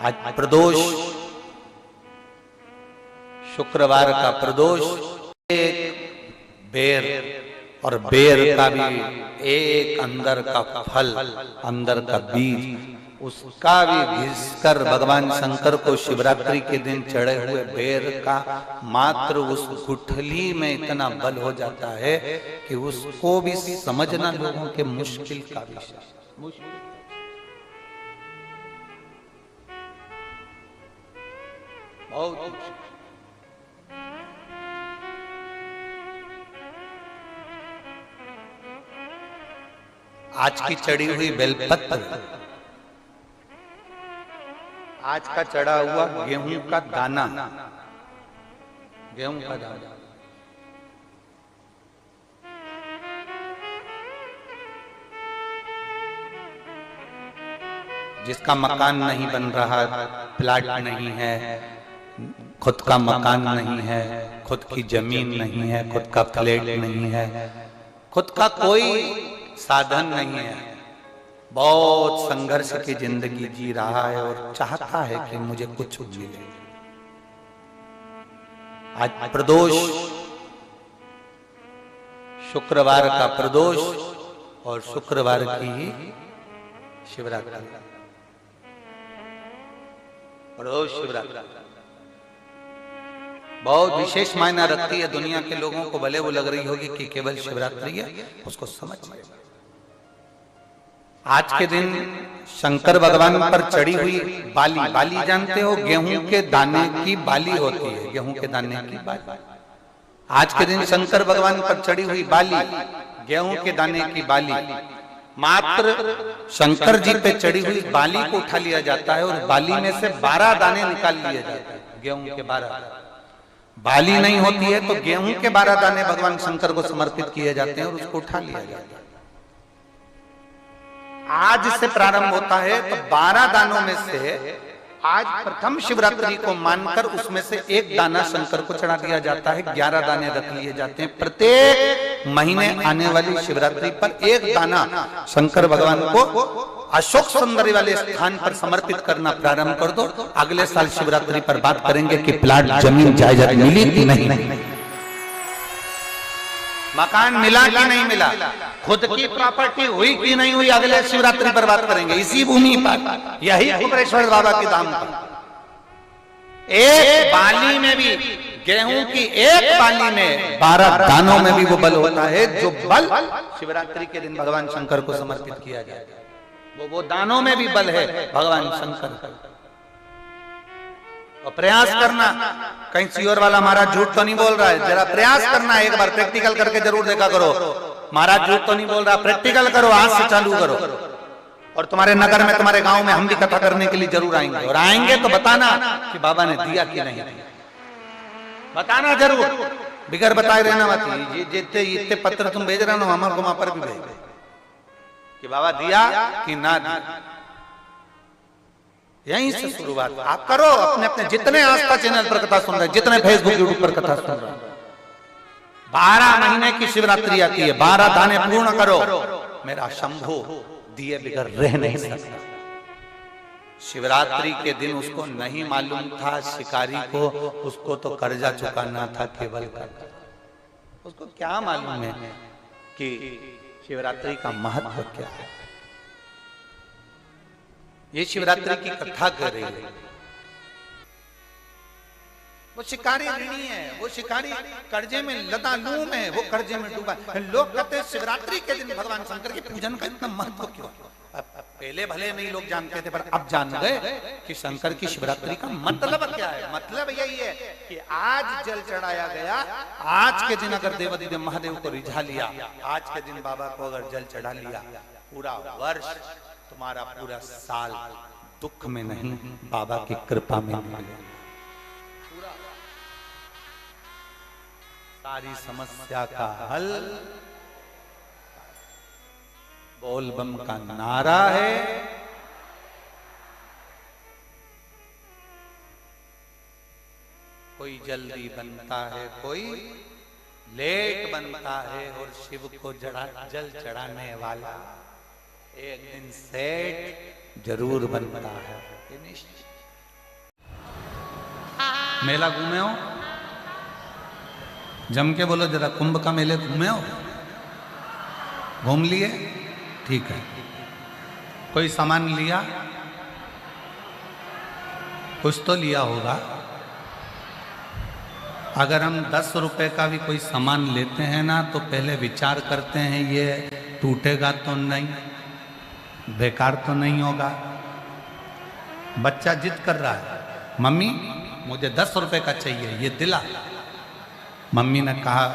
आज प्रदोष, शुक्रवार का प्रदोष, एक बेर और बेर का भी एक अंदर का फल, अंदर का बीज, उसका भी घिसकर भगवान शंकर को शिवरात्रि के दिन चढ़े हुए बेर का मात्र उस गुठली में इतना बल हो जाता है कि उसको भी समझना लोगों के मुश्किल का विषय। बहुत आज की चढ़ी हुई बेलपत्र, आज का चढ़ा हुआ गेहूं का दाना, गेहूं का दाना, जिसका मकान नहीं बन रहा, प्लाट नहीं है, खुद का मकान नहीं है, खुद की जमीन नहीं है, खुद का फ्लैट नहीं है, खुद का कोई साधन नहीं है, बहुत संघर्ष की जिंदगी जी रहा है और चाहता है कि मुझे कुछ मिले। आज प्रदोष, शुक्रवार का प्रदोष और शुक्रवार की ही शिवरात्रि, प्रदोष शिवरात्रि बहुत विशेष मायना रखती है। दुनिया के लोगों को भले वो लग रही होगी कि केवल शिवरात्रि है, उसको समझ। आज के दिन शंकर भगवान पर चढ़ी हुई बाली, बाली जानते हो, गेहूं के दाने की बाली होती है, गेहूं के दाने की बाली। आज के दिन शंकर भगवान पर चढ़ी हुई बाली, गेहूं के दाने की बाली, मात्र शंकर जी पे चढ़ी हुई बाली को उठा लिया जाता है और बाली में से 12 दाने निकाल लिए जाते हैं। गेहूं के 12, बाली नहीं होती है तो गेहूं के 12 दाने भगवान शंकर को समर्पित किए जाते हैं और उसको उठा लिया जाता है। आज से प्रारंभ होता है तो 12 दानों में से आज प्रथम शिवरात्रि को मानकर उसमें से एक दाना शंकर को चढ़ा दिया जाता है, 11 दाने रख लिए जाते हैं। प्रत्येक महीने आने वाली शिवरात्रि पर एक दाना शंकर भगवान को अशोक सुंदरी वाले स्थान पर समर्पित करना प्रारंभ कर दो। अगले साल शिवरात्रि पर बात करेंगे कि प्लाट, जमीन, जायदाद मिली कि नहीं, मकान मिला कि नहीं मिला, खुद की प्रॉपर्टी हुई कि नहीं हुई, अगले शिवरात्रि पर बात करेंगे। इसी भूमि पर, यही कुमरेश्वर बाबा के धाम पर, एक बाली में भी, गेहूं की एक बाली में 12 दानों में भी वो बल होता है जो बल शिवरात्रि के दिन भगवान शंकर को समर्पित किया जाए। वो दानों में भी बल है भगवान शंकर का। और प्रयास करना, कहीं सियोर वाला महाराज झूठ तो नहीं बोल रहा है, जरा प्रयास करना, एक बार प्रैक्टिकल करके जरूर देखा करो। महाराज झूठ तो नहीं बोल रहा, प्रैक्टिकल करो, आज से चालू करो। और तुम्हारे नगर में, तुम्हारे गांव में हम भी कथा करने के लिए जरूर आएंगे, और आएंगे तो बताना कि बाबा ने दिया कि नहीं, बताना जरूर, बिगर बताए रहना मत। ये जितने इतने पत्र तुम भेज रहे हो हमारे को वहां पर भी भेज कि बाबा दिया कि ना दिया। यहीं से शुरुआत आप करो। अपने अपने जितने आस्था चैनल पर कथा सुन रहे, जितने फेसबुक यूट्यूब पर कथा सुन रहे, 12 महीने की शिवरात्रि आती है, 12 दाने पूर्ण करो। मेरा शंभू दिए बिगर रह नहीं सकता। शिवरात्रि के दिन उसको नहीं मालूम था शिकारी को, उसको तो कर्जा चुकाना था केवल कर्जा। उसको क्या मालूम है कि शिवरात्रि का महत्व क्या है। ये शिवरात्रि की कथा कर रही है। वो शिकारी ऋणी है, वो शिकारी कर्जे में लदालूम है, वो कर्जे में डूबा। लोग कहते हैं शिवरात्रि के दिन भगवान शंकर के पूजन का इतना महत्व क्यों। पहले भले नहीं लोग जानते थे, पर अब जान गए कि शंकर की शिवरात्रि का मतलब क्या है। मतलब यही है कि आज जल चढ़ाया गया, आज के दिन अगर देवादिदेव महादेव को रिझा लिया, आज के दिन बाबा को अगर जल चढ़ा लिया, पूरा वर्ष, तुम्हारा पूरा साल दुख में नहीं, बाबा की कृपा में निकले। सारी समस्या का हल बोल बम का नारा है। कोई जल्दी बनता है, कोई लेट बनता है, और शिव को जल चढ़ाने वाला एक दिन सेठ जरूर बनता है। मेला घूमे हो? जम के बोलो जरा, कुंभ का मेले घूमे हो? घूम लिए? ठीक है। कोई सामान लिया? कुछ तो लिया होगा। अगर हम 10 रुपए का भी कोई सामान लेते हैं ना, तो पहले विचार करते हैं ये टूटेगा तो नहीं, बेकार तो नहीं होगा। बच्चा जिद कर रहा है, मम्मी मुझे 10 रुपए का चाहिए, ये दिला। मम्मी ने कहा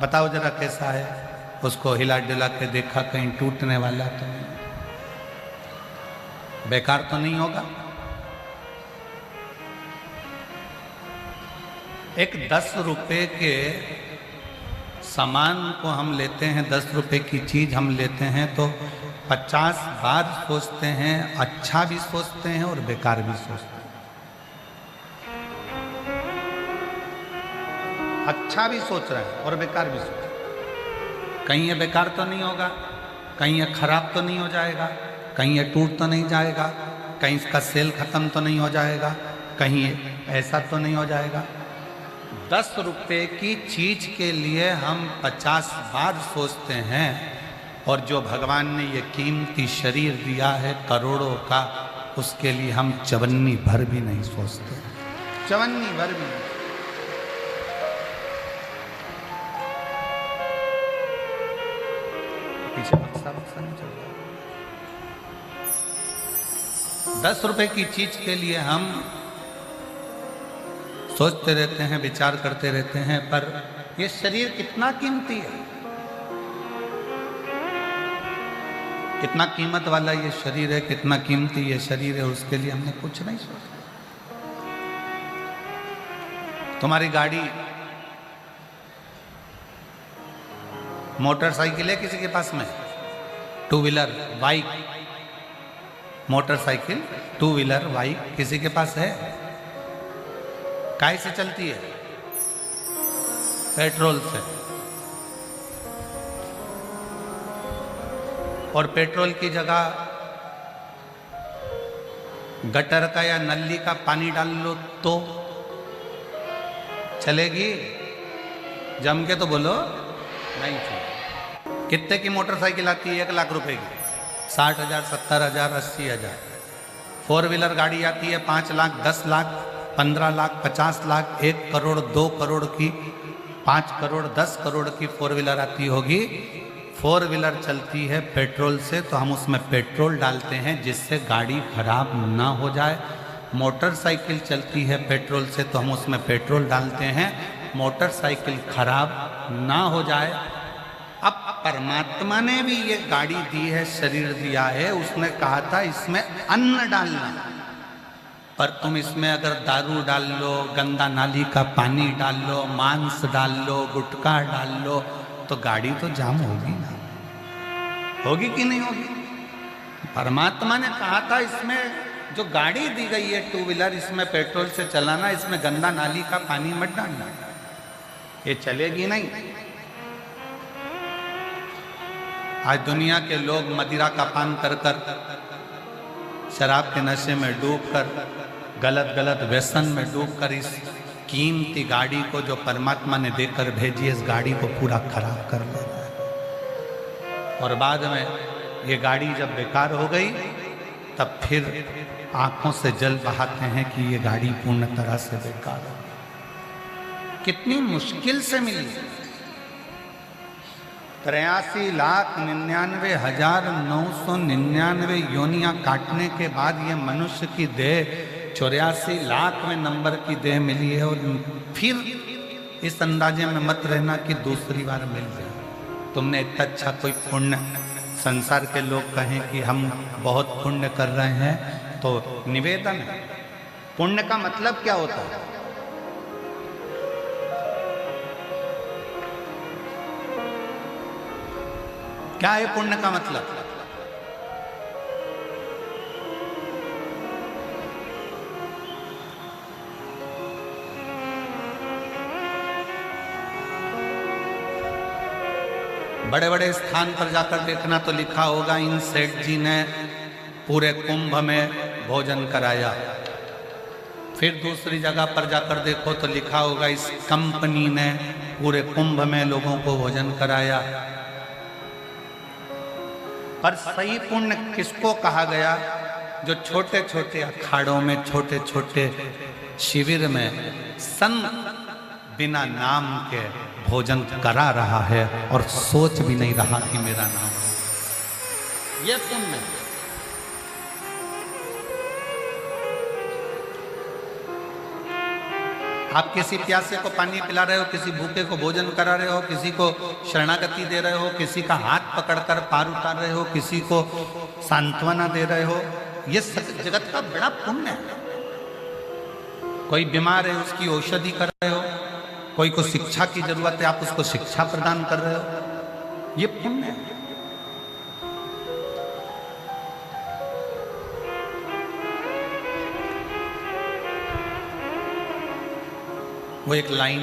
बताओ जरा कैसा है। उसको हिला डुला के देखा, कहीं टूटने वाला तो नहीं, बेकार तो नहीं होगा। एक 10 रुपए के सामान को हम लेते हैं, 10 रुपए की चीज हम लेते हैं तो 50 बार सोचते हैं, अच्छा भी सोचते हैं और बेकार भी सोचते हैं। अच्छा भी सोच रहे हैं और बेकार भी सोच रहे हैं। कहीं ये बेकार तो नहीं होगा, कहीं ये खराब तो नहीं हो जाएगा, कहीं ये टूट तो नहीं जाएगा, कहीं इसका सेल खत्म तो नहीं हो जाएगा, कहीं ऐसा तो नहीं हो जाएगा। 10 रुपए की चीज के लिए हम 50 बार सोचते हैं, और जो भगवान ने ये कीमती शरीर दिया है करोड़ों का, उसके लिए हम चवन्नी भर भी नहीं सोचते, चवन्नी भर भी नहीं। पीछे बक्सा नहीं चल रहा। 10 रुपए की चीज के लिए हम सोचते रहते हैं, विचार करते रहते हैं, पर ये शरीर कितना कीमती है, कितना कीमत वाला ये शरीर है, कितना कीमती ये शरीर है, उसके लिए हमने कुछ नहीं सोचा। तुम्हारी गाड़ी, मोटरसाइकिल है किसी के पास में? 2 wheeler bike, motorcycle 2 wheeler bike किसी के पास है? काय से चलती है? पेट्रोल से। और पेट्रोल की जगह गटर का या नली का पानी डाल लो तो चलेगी? जम के तो बोलो नहीं चलेगी। कितने की मोटरसाइकिल आती है? 1 लाख रुपए की, 60,000, 70,000, 80,000। 4 व्हीलर गाड़ी आती है 5 लाख, 10 लाख, 15 लाख, 50 लाख, 1 करोड़, 2 करोड़ की, 5 करोड़, 10 करोड़ की 4 व्हीलर आती होगी। 4 व्हीलर चलती है पेट्रोल से, तो हम उसमें पेट्रोल डालते हैं जिससे गाड़ी खराब ना हो जाए। मोटरसाइकिल चलती है पेट्रोल से, तो हम उसमें पेट्रोल डालते हैं मोटरसाइकिल खराब ना हो जाए। अब परमात्मा ने भी ये गाड़ी दी है, शरीर दिया है, उसने कहा था इसमें अन्न डालना, पर तुम इसमें अगर दारू डाल लो, गंदा नाली का पानी डाल लो, मांस डाल लो, गुटखा डाल लो, तो गाड़ी तो जाम होगी ना, होगी कि नहीं होगी? परमात्मा ने कहा था इसमें जो गाड़ी दी गई है 2 व्हीलर, इसमें पेट्रोल से चलाना, इसमें गंदा नाली का पानी मत डालना, ये चलेगी नहीं। आज दुनिया के लोग मदिरा का पान कर कर, शराब के नशे में डूबकर, गलत गलत व्यसन में डूबकर इस कीमती गाड़ी को जो परमात्मा ने देकर भेजी, इस गाड़ी को पूरा खराब कर ले रहा है। और बाद में ये गाड़ी जब बेकार हो गई, तब फिर आंखों से जल बहाते हैं कि ये गाड़ी पूर्ण तरह से बेकार हो गई। कितनी मुश्किल से मिली। 83,99,999 योनियां काटने के बाद ये मनुष्य की देह 84,00,000 नंबर की देह मिली है। और फिर इस अंदाजे में मत रहना कि दूसरी बार मिल जाए। तुमने इतना अच्छा कोई पुण्य, संसार के लोग कहें कि हम बहुत पुण्य कर रहे हैं, तो निवेदन है, पुण्य का मतलब क्या होता है? क्या है पुण्य का मतलब? बड़े बड़े स्थान पर जाकर देखना तो लिखा होगा, इन सेठ जी ने पूरे कुंभ में भोजन कराया, फिर दूसरी जगह पर जाकर देखो तो लिखा होगा इस कंपनी ने पूरे कुंभ में लोगों को भोजन कराया। पर सही पुण्य किसको कहा गया? जो छोटे छोटे अखाड़ों में, छोटे छोटे शिविर में संत बिना नाम के भोजन करा रहा है और सोच भी नहीं रहा कि मेरा नाम, ये पुण्य। आप किसी प्यासे को पानी पिला रहे हो, किसी भूखे को भोजन करा रहे हो, किसी को शरणागति दे रहे हो, किसी का हाथ पकड़कर पार उतार रहे हो, किसी को सांत्वना दे रहे हो, ये जगत का बड़ा पुण्य है। कोई बीमार है उसकी औषधि कर रहे हो, कोई को शिक्षा की जरूरत है आप उसको शिक्षा प्रदान कर रहे हो, ये पुण्य है। वो एक लाइन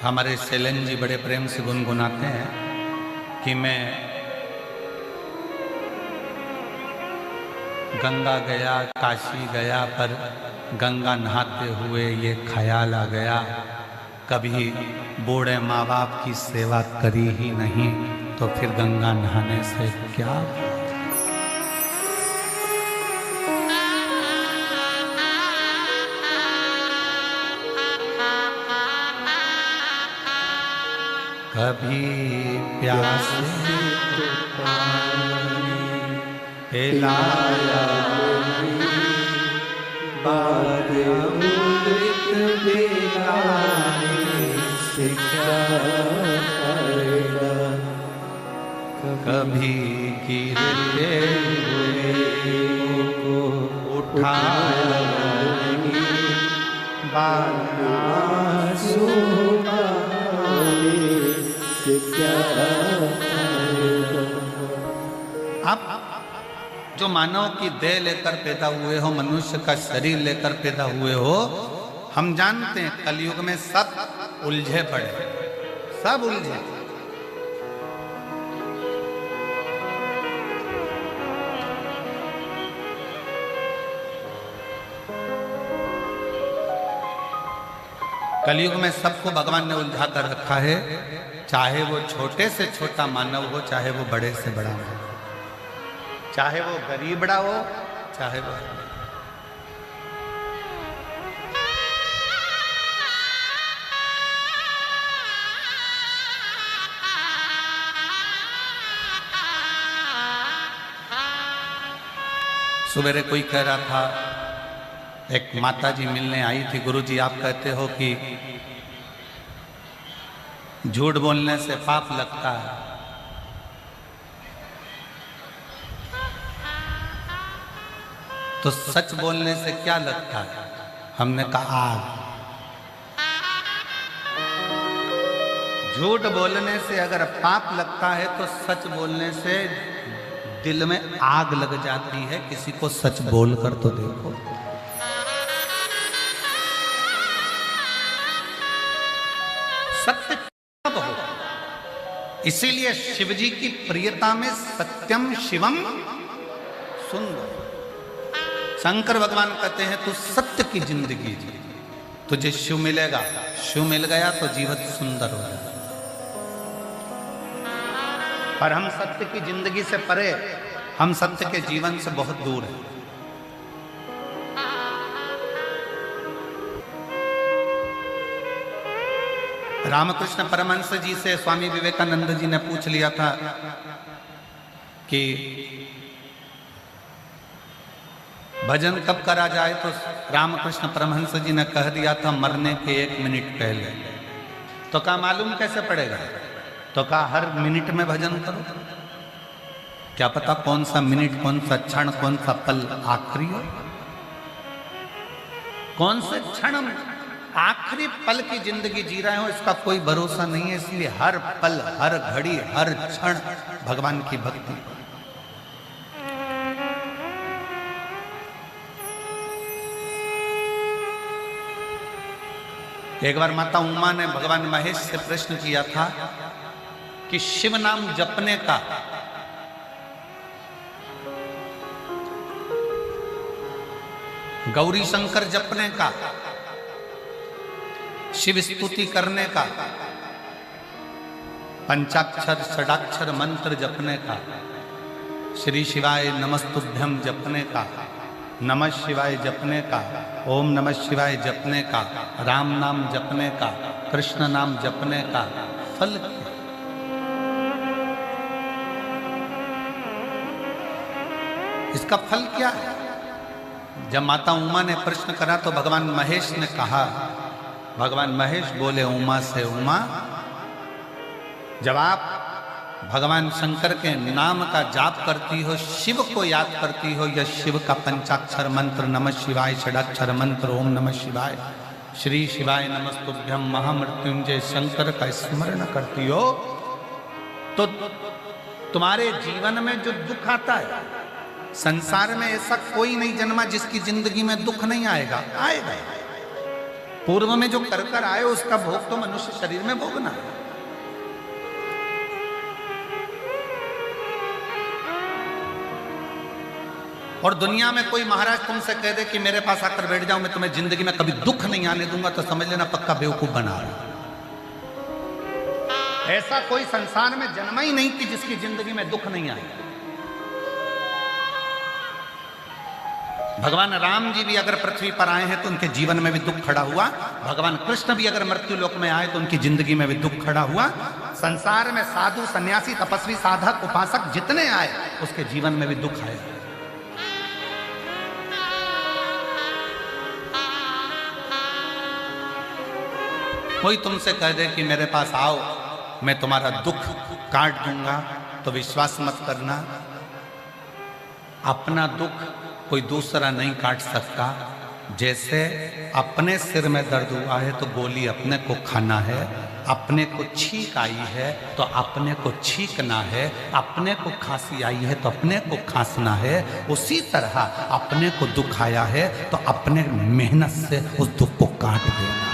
हमारे शैलेंद्र जी बड़े प्रेम से गुनगुनाते हैं कि मैं गंगा गया, काशी गया, पर गंगा नहाते हुए ये ख्याल आ गया, कभी बूढ़े माँ बाप की सेवा करी ही नहीं तो फिर गंगा नहाने से क्या। कभी प्यासे को पानी पिलाया, बाद अमृत पिलाने से क्या फायदा। कभी गिरते हुए को उठाया, बाद आंसू आप जो मानव की देह लेकर पैदा हुए हो, मनुष्य का शरीर लेकर पैदा हुए हो, हम जानते हैं कलयुग में सब उलझे पड़े, सब उलझे। कलयुग में सबको भगवान ने उलझा कर रखा है, चाहे वो छोटे से छोटा मानव हो, चाहे वो बड़े से बड़ा हो, चाहे वो गरीबड़ा हो, चाहे वो। सवेरे कोई कह रहा था, एक माता जी मिलने आई थी, गुरुजी आप कहते हो कि झूठ बोलने से पाप लगता है, तो सच बोलने से क्या लगता है? हमने कहा आग। झूठ बोलने से अगर पाप लगता है तो सच बोलने से दिल में आग लग जाती है। किसी को सच बोलकर तो देखो। सत्य कब हो? इसीलिए शिवजी की प्रियता में सत्यम शिवम सुंदर। शंकर भगवान कहते हैं तू सत्य की जिंदगी जी, तुझे शिव मिलेगा, शिव मिल गया तो जीवन सुंदर हो जाएगा। पर हम सत्य की जिंदगी से परे, हम सत्य के जीवन से बहुत दूर हैं। रामकृष्ण परमहंस जी से स्वामी विवेकानंद जी ने पूछ लिया था कि भजन कब करा जाए, तो रामकृष्ण परमहंस जी ने कह दिया था मरने के 1 मिनट पहले। तो क्या मालूम कैसे पड़ेगा? तो कहा हर मिनट में भजन करो। क्या पता कौन सा मिनट, कौन सा क्षण, कौन सा पल आखिरी हो, कौन से क्षण आखिरी पल की जिंदगी जी रहे हो, इसका कोई भरोसा नहीं है। इसलिए हर पल, हर घड़ी, हर क्षण भगवान की भक्ति। एक बार माता उमा ने भगवान महेश से प्रश्न किया था कि शिव नाम जपने का गौरी शंकर जपने का, शिव स्तुति करने का, पंचाक्षर षडाक्षर मंत्र जपने का, श्री शिवाय नमस्तुभ्यम जपने का, नमः शिवाय जपने का, ओम नमः शिवाय जपने का, राम नाम जपने का, कृष्ण नाम जपने का फल क्या? इसका फल क्या है? जब माता उमा ने प्रश्न करा तो भगवान महेश ने कहा, भगवान महेश बोले उमा से, उमा जब आप भगवान शंकर के नाम का जाप करती हो, शिव को याद करती हो, या शिव का पंचाक्षर मंत्र नमः शिवाय, षडाक्षर मंत्र ओम नमः शिवाय, श्री शिवाय नमस्तुभ्यम, महामृत्युंजय शंकर का स्मरण करती हो, तो तुम्हारे जीवन में जो दुख आता है, संसार में ऐसा कोई नहीं जन्मा जिसकी जिंदगी में दुख नहीं आएगा, आएगा। पूर्व में जो कर कर आए उसका भोग तो मनुष्य शरीर में भोगना है। और दुनिया में कोई महाराज तुमसे कह दे कि मेरे पास आकर बैठ जाओ, मैं तुम्हें जिंदगी में कभी दुख नहीं आने दूंगा, तो समझ लेना पक्का बेवकूफ बना रहा। ऐसा कोई संसार में जन्मा ही नहीं कि जिसकी जिंदगी में दुख नहीं आए। भगवान राम जी भी अगर पृथ्वी पर आए हैं तो उनके जीवन में भी दुख खड़ा हुआ। भगवान कृष्ण भी अगर मृत्यु लोक में आए तो उनकी जिंदगी में भी दुख खड़ा हुआ। संसार में साधु सन्यासी तपस्वी साधक उपासक जितने आए उसके जीवन में भी दुख आए। कोई तुमसे कह दे कि मेरे पास आओ मैं तुम्हारा दुख काट दूंगा, तो विश्वास मत करना। अपना दुख कोई दूसरा नहीं काट सकता। जैसे अपने सिर में दर्द हुआ है तो गोली अपने को खाना है, अपने को छींक आई है तो अपने को छींकना है, अपने को खांसी आई है तो अपने को खांसना है। उसी तरह अपने को दुख आया है तो अपने मेहनत से उस दुख को काट देना।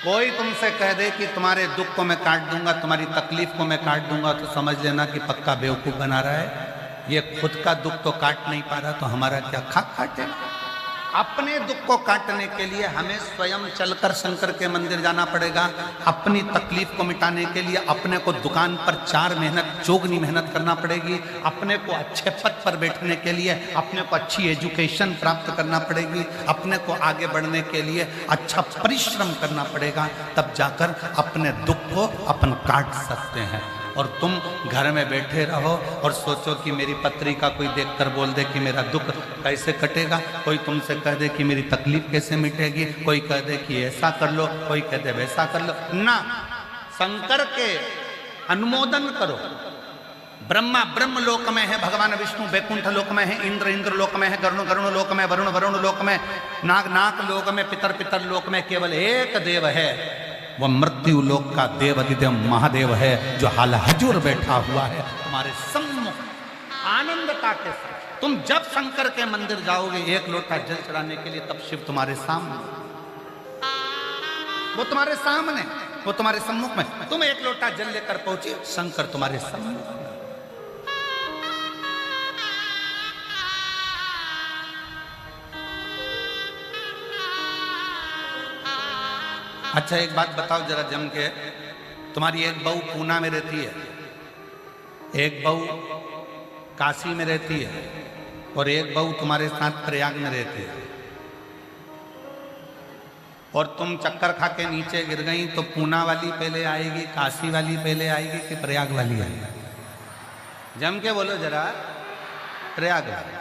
कोई तुमसे कह दे कि तुम्हारे दुख को मैं काट दूंगा, तुम्हारी तकलीफ को मैं काट दूंगा, तो समझ लेना कि पक्का बेवकूफ बना रहा है। ये खुद का दुख तो काट नहीं पा रहा, तो हमारा क्या खाक काटेगा। अपने दुख को काटने के लिए हमें स्वयं चलकर शंकर के मंदिर जाना पड़ेगा। अपनी तकलीफ को मिटाने के लिए अपने को दुकान पर 4 मेहनत चौगनी मेहनत करना पड़ेगी। अपने को अच्छे पद पर बैठने के लिए अपने को अच्छी एजुकेशन प्राप्त करना पड़ेगी। अपने को आगे बढ़ने के लिए अच्छा परिश्रम करना पड़ेगा, तब जाकर अपने दुख को अपन काट सकते हैं। और तुम घर में बैठे रहो और सोचो कि मेरी पत्री का कोई देखकर बोल दे कि मेरा दुख कैसे कटेगा, कोई तुमसे कह दे कि मेरी तकलीफ कैसे मिटेगी, कोई कह दे कि ऐसा कर लो, कोई कह दे वैसा कर लो ना। शंकर के अनुमोदन करो। ब्रह्मा ब्रह्म लोक में है, भगवान विष्णु वैकुंठ लोक में है, इंद्र इंद्र लोक में है, गरुण गरुण लोक में, वरुण वरुण लोक में, नाग नाग लोक में, पितर पितर लोक में केवल एक देव है। वह मृत्यु लोक का देव अधिदेव महादेव है, जो हाल हजूर बैठा हुआ है तुम्हारे सम्मुख आनंदता के साथ। तुम जब शंकर के मंदिर जाओगे 1 लोटा जल चढ़ाने के लिए, तब शिव तुम्हारे सामने, वो तुम्हारे सामने, वो तुम्हारे सम्मुख में। तुम 1 लोटा जल लेकर पहुंचे, शंकर तुम्हारे सम्मुख। अच्छा एक बात बताओ जरा जम के, तुम्हारी एक बहू पूना में रहती है, एक बहू काशी में रहती है, और एक बहू तुम्हारे साथ प्रयाग में रहती है, और तुम चक्कर खा के नीचे गिर गई, तो पूना वाली पहले आएगी, काशी वाली पहले आएगी कि प्रयाग वाली आएगी? जम के बोलो जरा, प्रयाग वाली।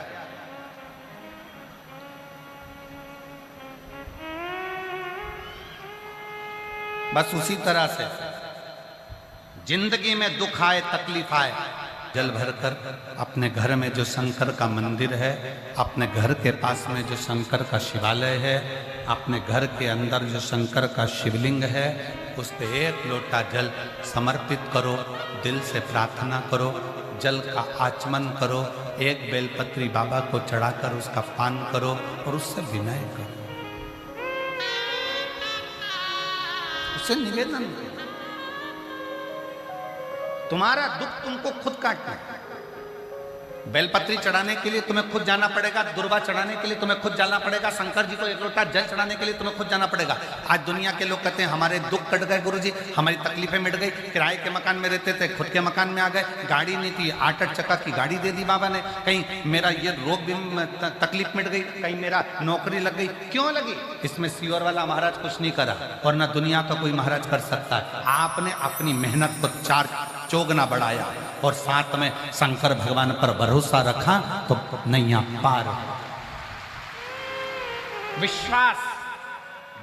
बस उसी तरह से जिंदगी में दुख आए, तकलीफ आए, जल भरकर अपने घर में जो शंकर का मंदिर है, अपने घर के पास में जो शंकर का शिवालय है, अपने घर के अंदर जो शंकर का शिवलिंग है, उस पे 1 लोटा जल समर्पित करो, दिल से प्रार्थना करो, जल का आचमन करो, 1 बेलपत्री बाबा को चढ़ाकर उसका पान करो और उससे विनय करो, उससे निवेदन करो। तुम्हारा दुख तुमको खुद काटना है। बेलपत्री चढ़ाने के लिए तुम्हें खुद जाना पड़ेगा, दुर्वा चढ़ाने के लिए तुम्हें खुद जाना पड़ेगा, शंकर जी को एक लोटा जल चढ़ाने के लिए तुम्हें खुद जाना पड़ेगा। आज दुनिया के लोग कहते हैं हमारे दुख कट गए गुरुजी, हमारी तकलीफें मिट गई, किराए के मकान में रहते थे खुद के मकान में आ गए, गाड़ी नहीं थी 8-8 चक्का की गाड़ी दे दी बाबा ने, कहीं मेरा ये रोग भी तकलीफ मिट गई, कहीं मेरा नौकरी लग गई। क्यों लगी? इसमें सीवर वाला महाराज कुछ नहीं करा और ना दुनिया का कोई महाराज कर सकता है। आपने अपनी मेहनत को 4 चौगुना बढ़ाया और साथ में शंकर भगवान पर भरोसा रखा तो नैया पार। विश्वास,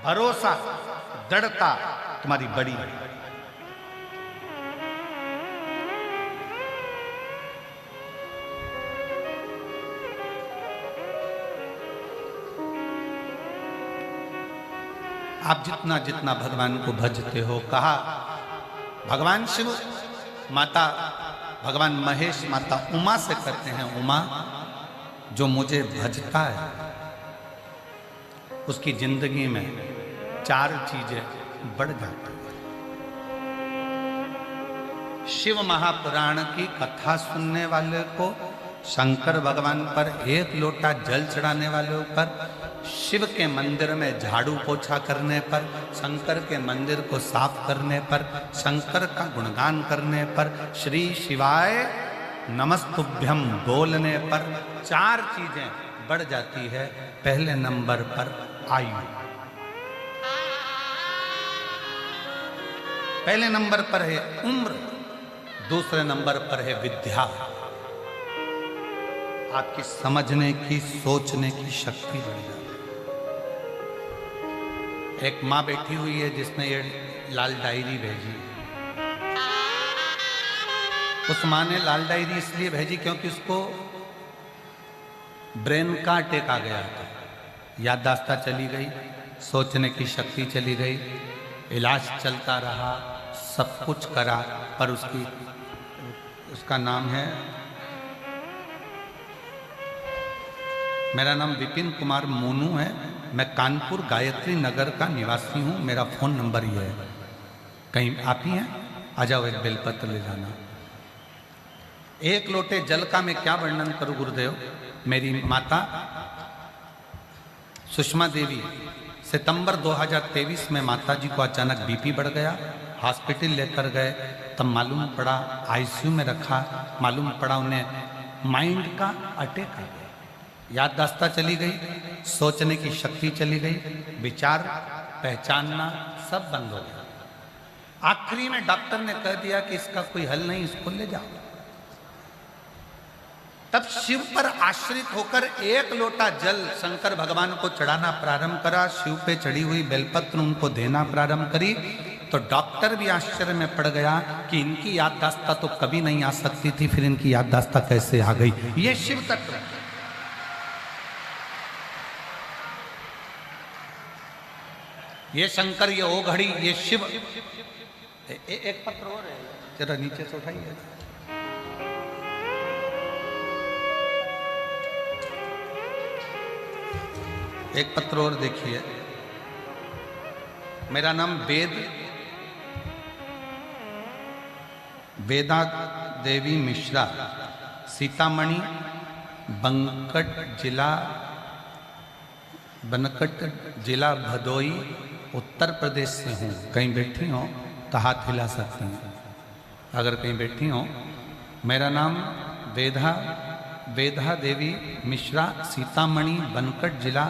भरोसा, दृढ़ता तुम्हारी बड़ी। आप जितना जितना भगवान को भजते हो, कहा भगवान शिव, माता भगवान महेश, माता उमा से करते हैं, उमा जो मुझे भजता है उसकी जिंदगी में 4 चीजें बढ़ जाती हैं। शिव महापुराण की कथा सुनने वाले को, शंकर भगवान पर 1 लोटा जल चढ़ाने वाले पर, शिव के मंदिर में झाड़ू पोछा करने पर, शंकर के मंदिर को साफ करने पर, शंकर का गुणगान करने पर, श्री शिवाय नमस्तुभ्यम बोलने पर 4 चीजें बढ़ जाती है। पहले नंबर पर आयु, पहले नंबर पर है उम्र, दूसरे नंबर पर है विद्या, आपकी समझने की, सोचने की शक्ति बढ़ जाती है। एक माँ बैठी हुई है जिसने ये लाल डायरी भेजी। उस माँ ने लाल डायरी इसलिए भेजी क्योंकि उसको ब्रेन का अटैक आ गया था, याददाश्त चली गई, सोचने की शक्ति चली गई, इलाज चलता रहा, सब कुछ करा, पर उसका नाम है, मेरा नाम विपिन कुमार मोनू है, मैं कानपुर गायत्री नगर का निवासी हूँ, मेरा फ़ोन नंबर ये है, कहीं आप ही हैं, आ जाओ एक बेलपत्र ले जाना। 1 लोटे जल का मैं क्या वर्णन करूँ गुरुदेव। मेरी माता सुषमा देवी, सितंबर 2023 में माता जी को अचानक बीपी बढ़ गया, हॉस्पिटल लेकर गए, तब मालूम पड़ा, आईसीयू में रखा, मालूम पड़ा उन्हें माइंड का अटैक आ गया, याददाश्त चली गई, सोचने की शक्ति चली गई, विचार पहचानना सब बंद हो गया। आखिरी में डॉक्टर ने कह दिया कि इसका कोई हल नहीं, इसको ले जाओ। तब शिव पर आश्रित होकर 1 लोटा जल शंकर भगवान को चढ़ाना प्रारंभ करा, शिव पे चढ़ी हुई बेलपत्र उनको देना प्रारंभ करी, तो डॉक्टर भी आश्चर्य में पड़ गया कि इनकी याददाश्त तो कभी नहीं आ सकती थी, फिर इनकी याददाश्त कैसे आ गई। ये शिव तत्व, ये शंकर, ये ओ घड़ी, ये शिव। एक पत्र और है, जरा नीचे से उठाइए। एक पत्र और देखिए। मेरा नाम वेदा देवी मिश्रा, सीतामढ़ी बनकट जिला भदोई उत्तर प्रदेश से हूँ। कहीं बैठी हो तो हाथ हिला सकती हैं अगर कहीं बैठी हो। मेरा नाम वेदा देवी मिश्रा, सीतामढ़ी बनकट जिला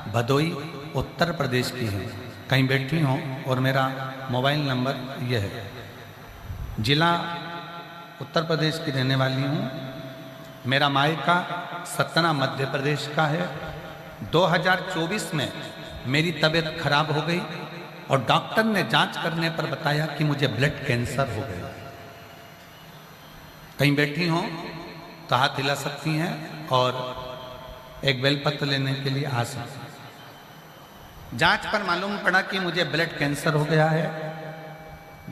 भदोई उत्तर प्रदेश की है, कहीं बैठी हो। और मेरा मोबाइल नंबर यह है। जिला उत्तर प्रदेश की रहने वाली हूँ। मेरा मायका सतना मध्य प्रदेश का है। 2024 में मेरी तबीयत खराब हो गई और डॉक्टर ने जांच करने पर बताया कि मुझे ब्लड कैंसर हो गया। कहीं बैठी हो तो हाथ हिला सकती हैं और एक बेलपत्र लेने के लिए आ सकती हैं। जांच पर मालूम पड़ा कि मुझे ब्लड कैंसर हो गया है।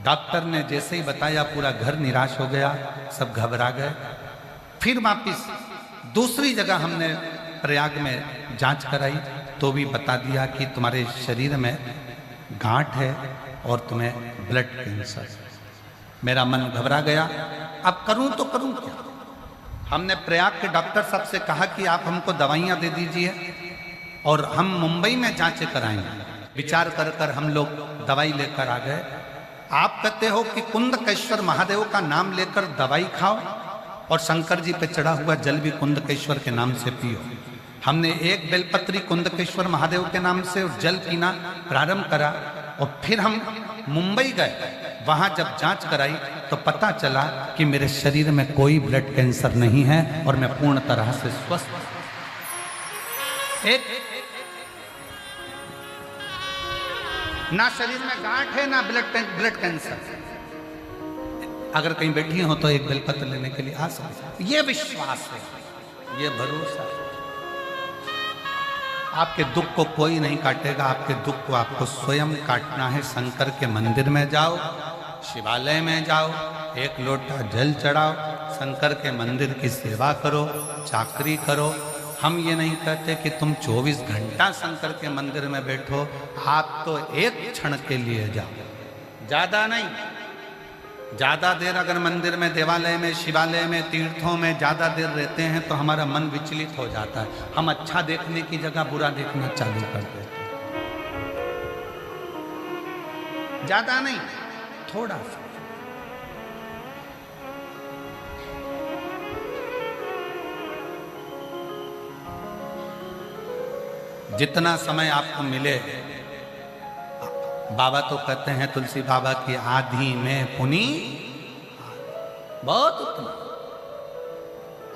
डॉक्टर ने जैसे ही बताया पूरा घर निराश हो गया, सब घबरा गए। फिर वापिस दूसरी जगह हमने प्रयाग में जांच कराई तो भी बता दिया कि तुम्हारे शरीर में गांठ है और तुम्हें ब्लड कैंसर। मेरा मन घबरा गया, अब करूं तो करूं क्या। हमने प्रयाग के डॉक्टर साहब से कहा कि आप हमको दवाइयाँ दे दीजिए और हम मुंबई में जांचें कराएंगे। विचार कर कर हम लोग दवाई लेकर आ गए। आप कहते हो कि कुंदकेश्वर महादेव का नाम लेकर दवाई खाओ और शंकर जी पे चढ़ा हुआ जल भी कुंदकेश्वर के नाम से पियो। हमने एक बेलपत्री कुंदकेश्वर महादेव के नाम से जल पीना प्रारंभ करा और फिर हम मुंबई गए। वहां जब जांच कराई तो पता चला कि मेरे शरीर में कोई ब्लड कैंसर नहीं है और मैं पूर्ण तरह से स्वस्थ। एक ना शरीर में गांठ है ना ब्लड कैंसर। अगर कहीं बैठी हो तो एक बेलपत्र लेने के लिए आ सकते। ये विश्वास है, ये भरोसा है। आपके दुख को कोई नहीं काटेगा, आपके दुख को आपको स्वयं काटना है। शंकर के मंदिर में जाओ, शिवालय में जाओ, एक लोटा जल चढ़ाओ, शंकर के मंदिर की सेवा करो, चाकरी करो। हम ये नहीं कहते कि तुम 24 घंटा शंकर के मंदिर में बैठो, आप तो एक क्षण के लिए जाओ, ज्यादा नहीं। ज्यादा देर अगर मंदिर में, देवालय में, शिवालय में, तीर्थों में ज्यादा देर रहते हैं तो हमारा मन विचलित हो जाता है। हम अच्छा देखने की जगह बुरा देखना चालू कर देते हैं। ज्यादा नहीं, थोड़ा सा। जितना समय आपको मिले, बाबा तो कहते हैं तुलसी बाबा की आधी में पुनी बहुत उतना।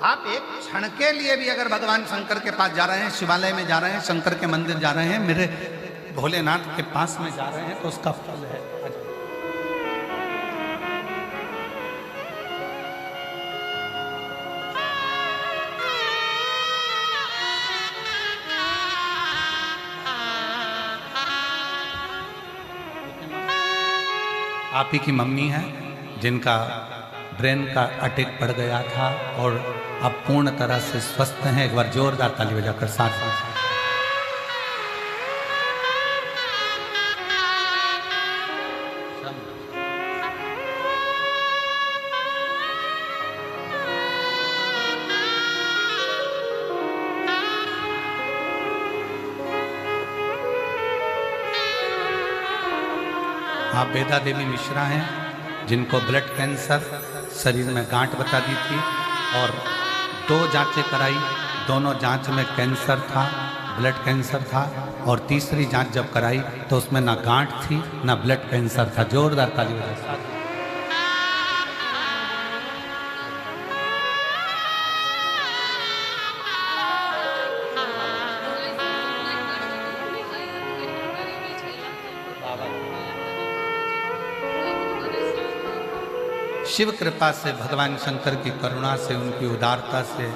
आप एक क्षण के लिए भी अगर भगवान शंकर के पास जा रहे हैं, शिवालय में जा रहे हैं, शंकर के मंदिर जा रहे हैं, मेरे भोलेनाथ के पास में जा रहे हैं, तो उसका फल है। आप ही की मम्मी है जिनका ब्रेन का अटैक पड़ गया था और अब पूर्ण तरह से स्वस्थ हैं। एक बार जोरदार ताली बजाकर साथ आप बेदा देवी मिश्रा हैं जिनको ब्लड कैंसर, शरीर में गांठ बता दी थी और 2 जांचें कराई, दोनों जांच में कैंसर था, ब्लड कैंसर था। और तीसरी जांच जब कराई तो उसमें ना गांठ थी ना ब्लड कैंसर था। जोरदार ताली बजाइए। शिव कृपा से, भगवान शंकर की करुणा से, उनकी उदारता से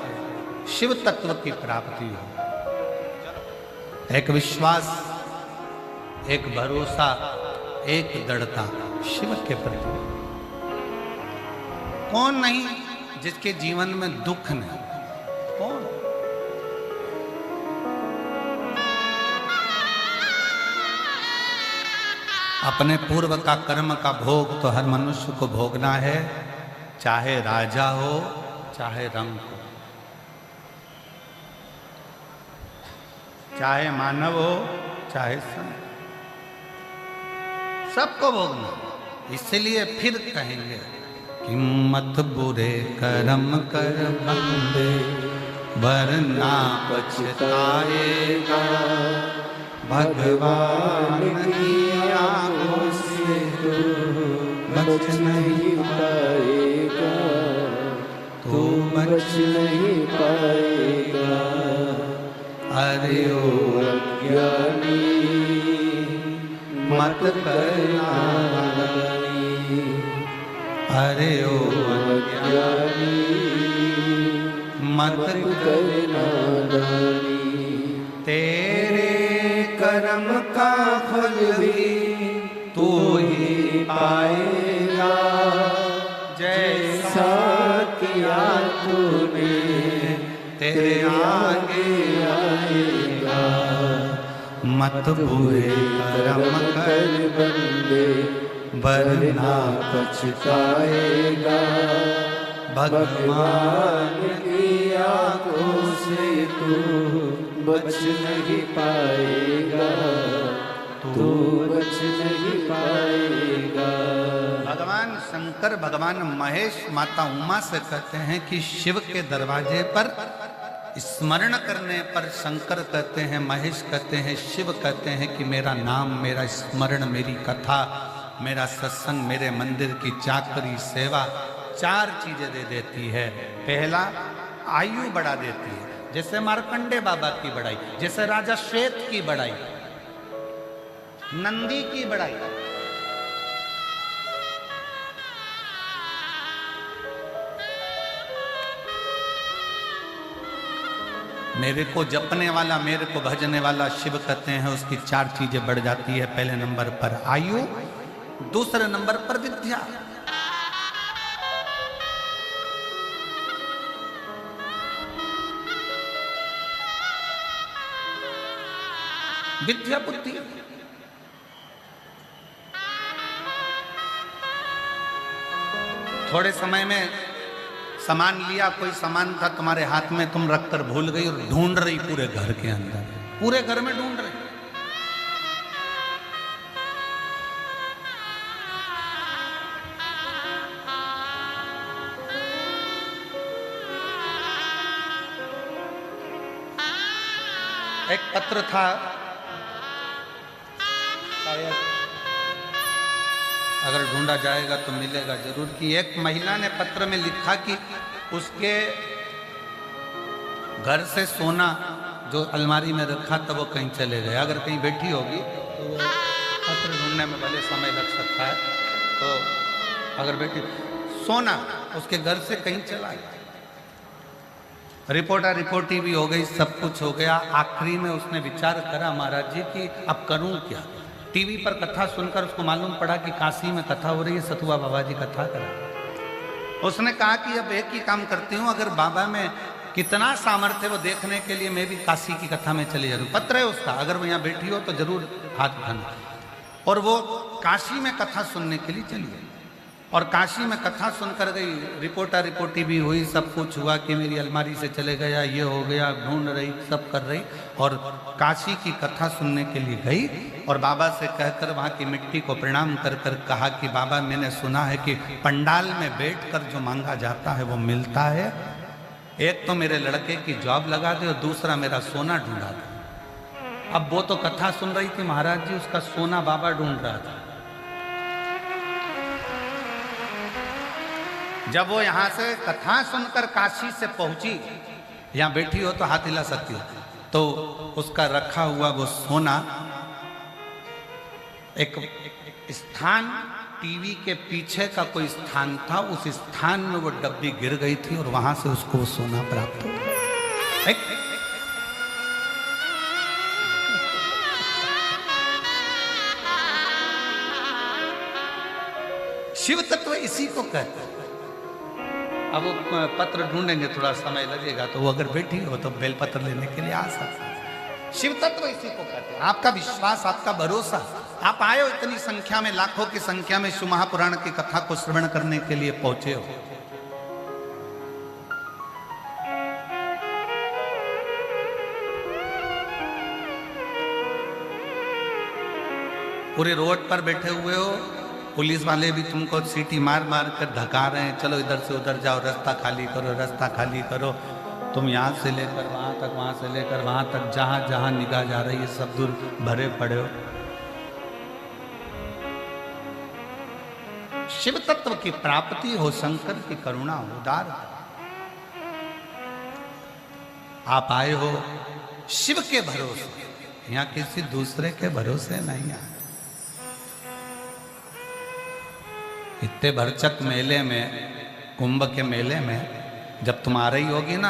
शिव तत्व की प्राप्ति हो। एक विश्वास, एक भरोसा, एक दृढ़ता शिव के प्रति। कौन नहीं जिसके जीवन में दुख नहीं? कौन? अपने पूर्व का कर्म का भोग तो हर मनुष्य को भोगना है, चाहे राजा हो चाहे रंक हो, चाहे मानव हो चाहे संत, सबको भोगना। इसलिए फिर कहेंगे कि मत बुरे कर्म कर बंदे वरना पछताएगा, भगवान की आंखों से बच नहीं पाएगा, तू बच नहीं पाएगा। अरे ओ अज्ञानी मत करना नादानी, अरे ओ अज्ञानी मत करना नादानी। तेरे कर्म का फल भी तू ही पाएगा, जैसा किया तूने तेरे आगे आएगा। मत बुरे कर्म कर बंदे वरना पछताएगा, भगवान बच नहीं पाएगा, तू बच नहीं पाएगा। भगवान शंकर भगवान महेश माता उमा से कहते हैं कि शिव के दरवाजे पर स्मरण करने पर शंकर कहते हैं, महेश कहते हैं, शिव कहते हैं कि मेरा नाम, मेरा स्मरण, मेरी कथा, मेरा सत्संग, मेरे मंदिर की चाकरी सेवा 4 चीजें दे देती है। पहला, आयु बढ़ा देती है, जैसे मार्कंडे बाबा की बढ़ाई, जैसे राजा श्वेत की बढ़ाई, नंदी की बढ़ाई। मेरे को जपने वाला, मेरे को भजने वाला शिव कहते हैं, उसकी 4 चीजें बढ़ जाती है। पहले नंबर पर आयु, दूसरे नंबर पर विद्या, विद्या बुद्धि। थोड़े समय में सामान लिया, कोई सामान था तुम्हारे हाथ में, तुम रखकर भूल गई और ढूंढ रही पूरे घर के अंदर, पूरे घर में ढूंढ रही। एक पत्र था, अगर ढूंढा जाएगा तो मिलेगा जरूर, कि एक महिला ने पत्र में लिखा कि उसके घर से सोना जो अलमारी में रखा था वो कहीं चले गए। अगर कहीं बैठी होगी तो वो पत्र ढूंढने में भले समय लग सकता है, तो अगर बैठी सोना उसके घर से कहीं चला गया। रिपोर्टी भी हो गई, सब कुछ हो गया। आखिरी में उसने विचार करा महाराज जी कि अब करूं क्या। टीवी पर कथा सुनकर उसको मालूम पड़ा कि काशी में कथा हो रही है, सतुआ बाबा जी कथा करा। उसने कहा कि अब एक ही काम करती हूँ, अगर बाबा में कितना सामर्थ्य वो देखने के लिए मैं भी काशी की कथा में चली जाऊँ। पत्र है उसका, अगर वो यहाँ बैठी हो तो जरूर हाथ उठाना। और वो काशी में कथा सुनने के लिए चली गई और काशी में कथा सुनकर गई। रिपोर्टी भी हुई, सब कुछ हुआ कि मेरी अलमारी से चले गया, ये हो गया, ढूंढ रही, सब कर रही और काशी की कथा सुनने के लिए गई। और बाबा से कहकर वहाँ की मिट्टी को प्रणाम कर कर कहा कि बाबा मैंने सुना है कि पंडाल में बैठकर जो मांगा जाता है वो मिलता है। एक तो मेरे लड़के की जॉब लगा दे और दूसरा मेरा सोना ढूंढा दे। अब वो तो कथा सुन रही थी महाराज जी, उसका सोना बाबा ढूंढ रहा था। जब वो यहाँ से कथा सुनकर काशी से पहुंची, यहाँ बैठी हो तो हाथ हिला सकती हो, तो उसका रखा हुआ वो सोना एक स्थान, टीवी के पीछे का कोई स्थान था, उस स्थान में वो डब्बी गिर गई थी और वहां से उसको वो सोना प्राप्त हो गया। शिव तत्व इसी को कहते हैं। अब वो पत्र ढूंढेंगे, थोड़ा समय लगेगा, तो वो अगर बैठी हो तो बेलपत्र लेने के लिए आ सकते हैं। शिव तत्व इसी को कहते हैं। आपका विश्वास, आपका भरोसा, आप आए हो इतनी संख्या में, लाखों की संख्या में शिव महापुराण की कथा को श्रवण करने के लिए पहुंचे हो। पूरे रोड पर बैठे हुए हो, पुलिस वाले भी तुमको सीटी मार मार कर धका रहे हैं, चलो इधर से उधर जाओ, रास्ता खाली करो, रास्ता खाली करो। तुम यहाँ से लेकर वहाँ तक, वहाँ से लेकर वहाँ तक, जहाँ जहाँ निगाह जा रही है सब दूर भरे पड़े हो। शिव तत्व की प्राप्ति हो, शंकर की करुणा हो, उदार। आप आए हो शिव के भरोसे, यहाँ किसी दूसरे के भरोसे नहीं आए। इतने भरचक मेले में, कुंभ के मेले में जब तुम आ रही होगी ना,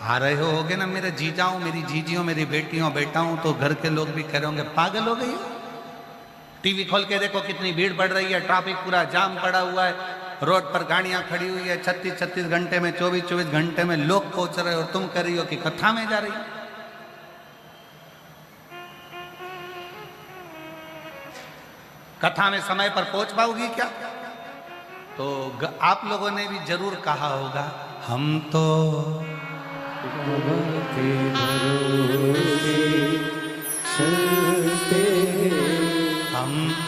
आ रहे होगे ना मेरे जीजाओं, मेरी जीजियों, मेरी बेटियों, बेटाओं, तो घर के लोग भी कह रहे होंगे पागल हो गई। टीवी खोल के देखो कितनी भीड़ बढ़ रही है, ट्रैफिक पूरा जाम पड़ा हुआ है, रोड पर गाड़ियां खड़ी हुई है, 36-36 घंटे में, 24-24 घंटे में लोग पहुंच रहे हो, और तुम कह रही हो कि कथा में जा रही हो। कथा में समय पर पहुंच पाओगी क्या? तो आप लोगों ने भी जरूर कहा होगा, हम तो बाबा के भरोसे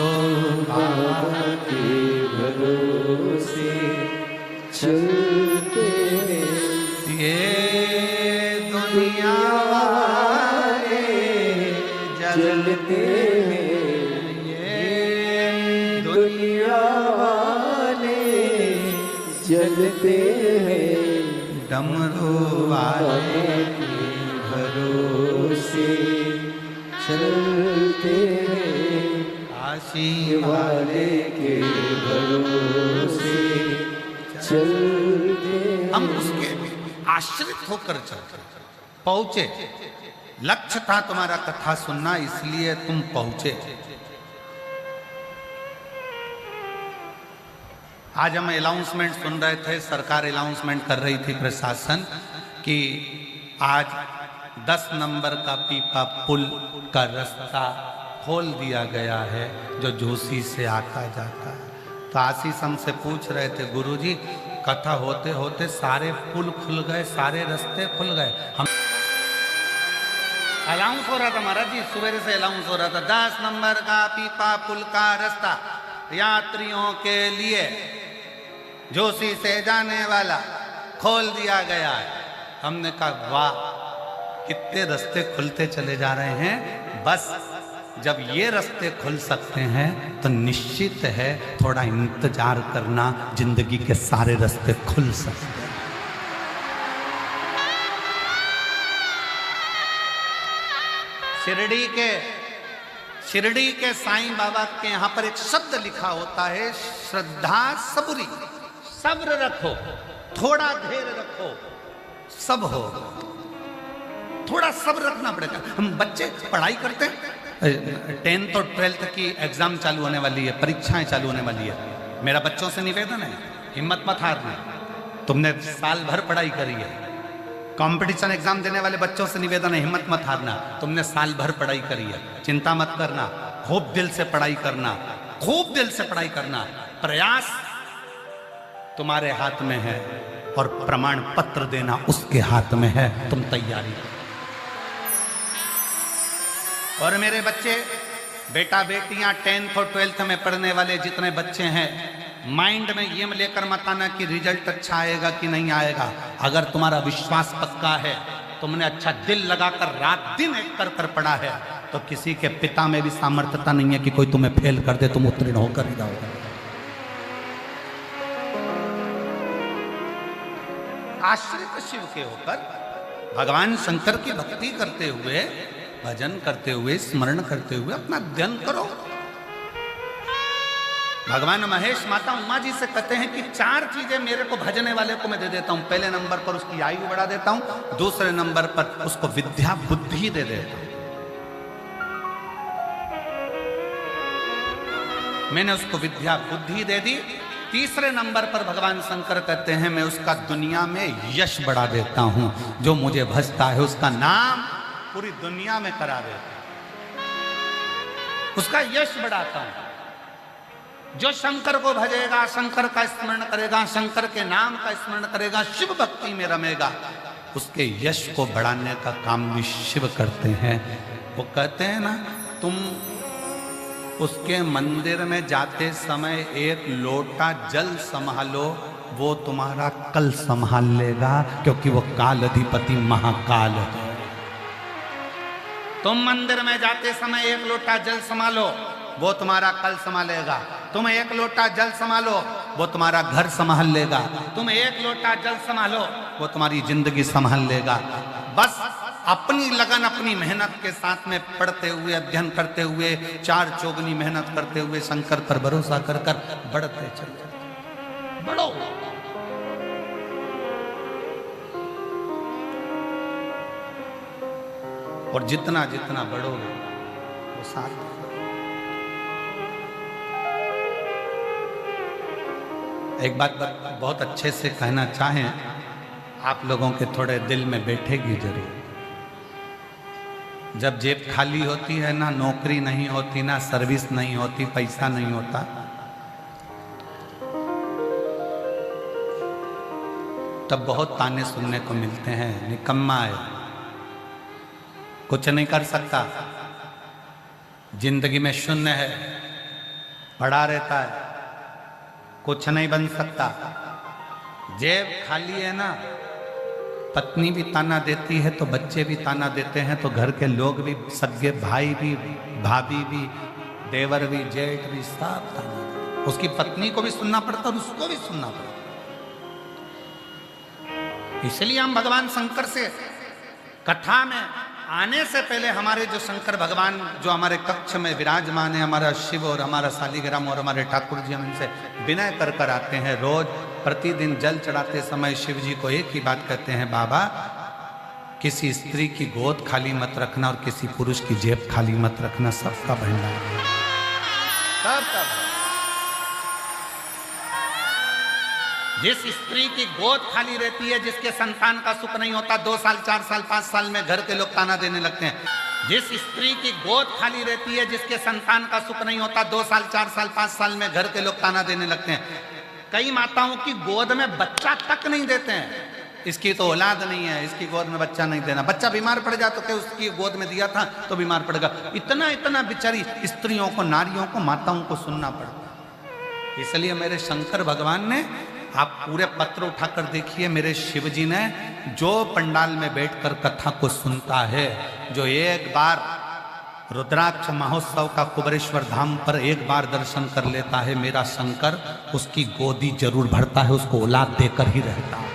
तो बाबा के भरोसे चलते हैं। ये दुनिया वाले जलते हैं, ये दुनिया वाले जलते हैं। डमरू वाले के भरोसे चलते हैं, काशी वाले के भरोसे चलते हैं। हम उसके आश्रित होकर चलते पहुंचे। लक्ष्य था तुम्हारा कथा सुनना, इसलिए तुम पहुंचे। आज हम अनाउंसमेंट सुन रहे थे, सरकार अनाउंसमेंट कर रही थी, प्रशासन, कि आज 10 नंबर का पीपा पुल का रास्ता खोल दिया गया है जो जोशी से आता जाता है। तो आशीष हमसे पूछ रहे थे, गुरुजी कथा होते होते सारे पुल खुल गए, सारे रास्ते खुल गए। हम अनाउंस हो रहा था महाराज जी, सवेरे से अनाउंस हो रहा था, 10 नंबर का पीपा पुल का रास्ता यात्रियों के लिए जोशी से जाने वाला खोल दिया गया है। हमने कहा वाह, कितने रास्ते खुलते चले जा रहे हैं। बस जब ये रास्ते खुल सकते हैं तो निश्चित है थोड़ा इंतजार करना, जिंदगी के सारे रास्ते खुल सकते हैं। शिरडी के साईं बाबा के यहाँ पर एक शब्द लिखा होता है, श्रद्धा सबुरी। सब्र रखो, थोड़ा धैर्य रखो, सब हो। थोड़ा सब्र रखना पड़ेगा। हम बच्चे पढ़ाई करते हैं, 10th और 12th की एग्जाम चालू होने वाली है, परीक्षाएं चालू होने वाली है। मेरा बच्चों से निवेदन है, हिम्मत मत हारना। तुमने साल भर पढ़ाई करी है। कंपटीशन एग्जाम देने वाले बच्चों से निवेदन है, हिम्मत मत हारना। तुमने साल भर पढ़ाई करी है, चिंता मत करना। खूब दिल से पढ़ाई करना, खूब दिल से पढ़ाई करना। प्रयास तुम्हारे हाथ में है और प्रमाण पत्र देना उसके हाथ में है। तुम तैयारी। और मेरे बच्चे, बेटा बेटियां 10th और 12th में पढ़ने वाले जितने बच्चे हैं, माइंड में ये लेकर मत आना कि रिजल्ट अच्छा आएगा कि नहीं आएगा। अगर तुम्हारा विश्वास पक्का है, तुमने अच्छा दिल लगाकर रात दिन एक कर पढ़ा है, तो किसी के पिता में भी सामर्थ्यता नहीं है कि कोई तुम्हें फेल कर दे, तुम उत्तीर्ण होकर ही जाओगे। आश्रित शिव के होकर भगवान शंकर की भक्ति करते हुए, भजन करते हुए, स्मरण करते हुए अपना ध्यान करो। भगवान महेश माता उमा जी से कहते हैं कि 4 चीजें मेरे को भजने वाले को मैं दे देता हूं। पहले नंबर पर उसकी आयु बढ़ा देता हूं, दूसरे नंबर पर उसको विद्या बुद्धि दे देता हूं। मैंने उसको विद्या बुद्धि दे दी। तीसरे नंबर पर भगवान शंकर कहते हैं मैं उसका दुनिया में यश बढ़ा देता हूं। जो मुझे भजता है उसका नाम पूरी दुनिया में करा देता हूं, उसका यश बढ़ाता हूं। जो शंकर को भजेगा, शंकर का स्मरण करेगा, शंकर के नाम का स्मरण करेगा, शिव भक्ति में रमेगा, उसके यश को बढ़ाने का काम भी शिव करते हैं। वो कहते हैं ना, तुम उसके मंदिर में जाते समय एक लोटा जल संभालो, वो तुम्हारा कल संभाल लेगा, क्योंकि वो काल अधिपति महाकाल है। तुम मंदिर में जाते समय एक लोटा जल संभालो, वो तुम्हारा कल संभालेगा। तुम एक लोटा जल संभालो, वो तुम्हारा घर संभाल लेगा। तुम एक लोटा जल संभालो, वो तुम्हारी जिंदगी संभाल लेगा। बस अपनी लगन, अपनी मेहनत के साथ में पढ़ते हुए, अध्ययन करते हुए, 4 चौगुनी मेहनत करते हुए, शंकर पर भरोसा कर कर बढ़ते चलो, बढ़ो। और जितना जितना बढ़ोगे वो साथ। एक बात बहुत अच्छे से कहना चाहें, आप लोगों के थोड़े दिल में बैठेगी जरूर। जब जेब खाली होती है ना, नौकरी नहीं होती, ना सर्विस नहीं होती, पैसा नहीं होता, तब बहुत ताने सुनने को मिलते हैं, निकम्मा है, कुछ नहीं कर सकता, जिंदगी में शून्य है, पड़ा रहता है, कुछ नहीं बन सकता। जेब खाली है ना, पत्नी भी ताना देती है तो बच्चे भी ताना देते हैं, तो घर के लोग भी, सगे भाई भी, भाभी भी, देवर भी, जेठ भी, सब ताना देते। उसकी पत्नी को भी सुनना पड़ता और उसको भी सुनना पड़ता। इसलिए हम भगवान शंकर से कथा में आने से पहले हमारे जो शंकर भगवान जो हमारे कक्ष में विराजमान है, हमारा शिव और हमारा शालिग्राम और हमारे ठाकुर जी, हम इनसे विनय कर कर आते हैं। रोज प्रतिदिन जल चढ़ाते समय शिव जी को एक ही बात कहते हैं, बाबा किसी स्त्री की गोद खाली मत रखना और किसी पुरुष की जेब खाली मत रखना, सबका भंडार है, सबका। जिस स्त्री की गोद खाली रहती है, जिसके संतान का सुख नहीं होता, 2 साल 4 साल 5 साल में घर के लोग ताना देने लगते हैं। जिस स्त्री की गोद खाली रहती है, जिसके संतान का सुख नहीं होता, 2 साल 4 साल 5 साल में घर के लोग ताना देने लगते हैं। कई माताओं की गोद में बच्चा तक नहीं देते हैं, इसकी तो औलाद नहीं है, इसकी गोद में बच्चा नहीं देना। बच्चा बीमार पड़ जाए तो क्या उसकी गोद में दिया था तो बीमार पड़ेगा। इतना इतना बेचारी स्त्रियों को, नारियों को, माताओं को सुनना पड़ता। इसलिए मेरे शंकर भगवान ने, आप पूरे पत्र उठाकर देखिए, मेरे शिव जी ने जो पंडाल में बैठकर कथा को सुनता है, जो एक बार रुद्राक्ष महोत्सव का कुबरेश्वर धाम पर एक बार दर्शन कर लेता है, मेरा शंकर उसकी गोदी जरूर भरता है, उसको औलाद देकर ही रहता है।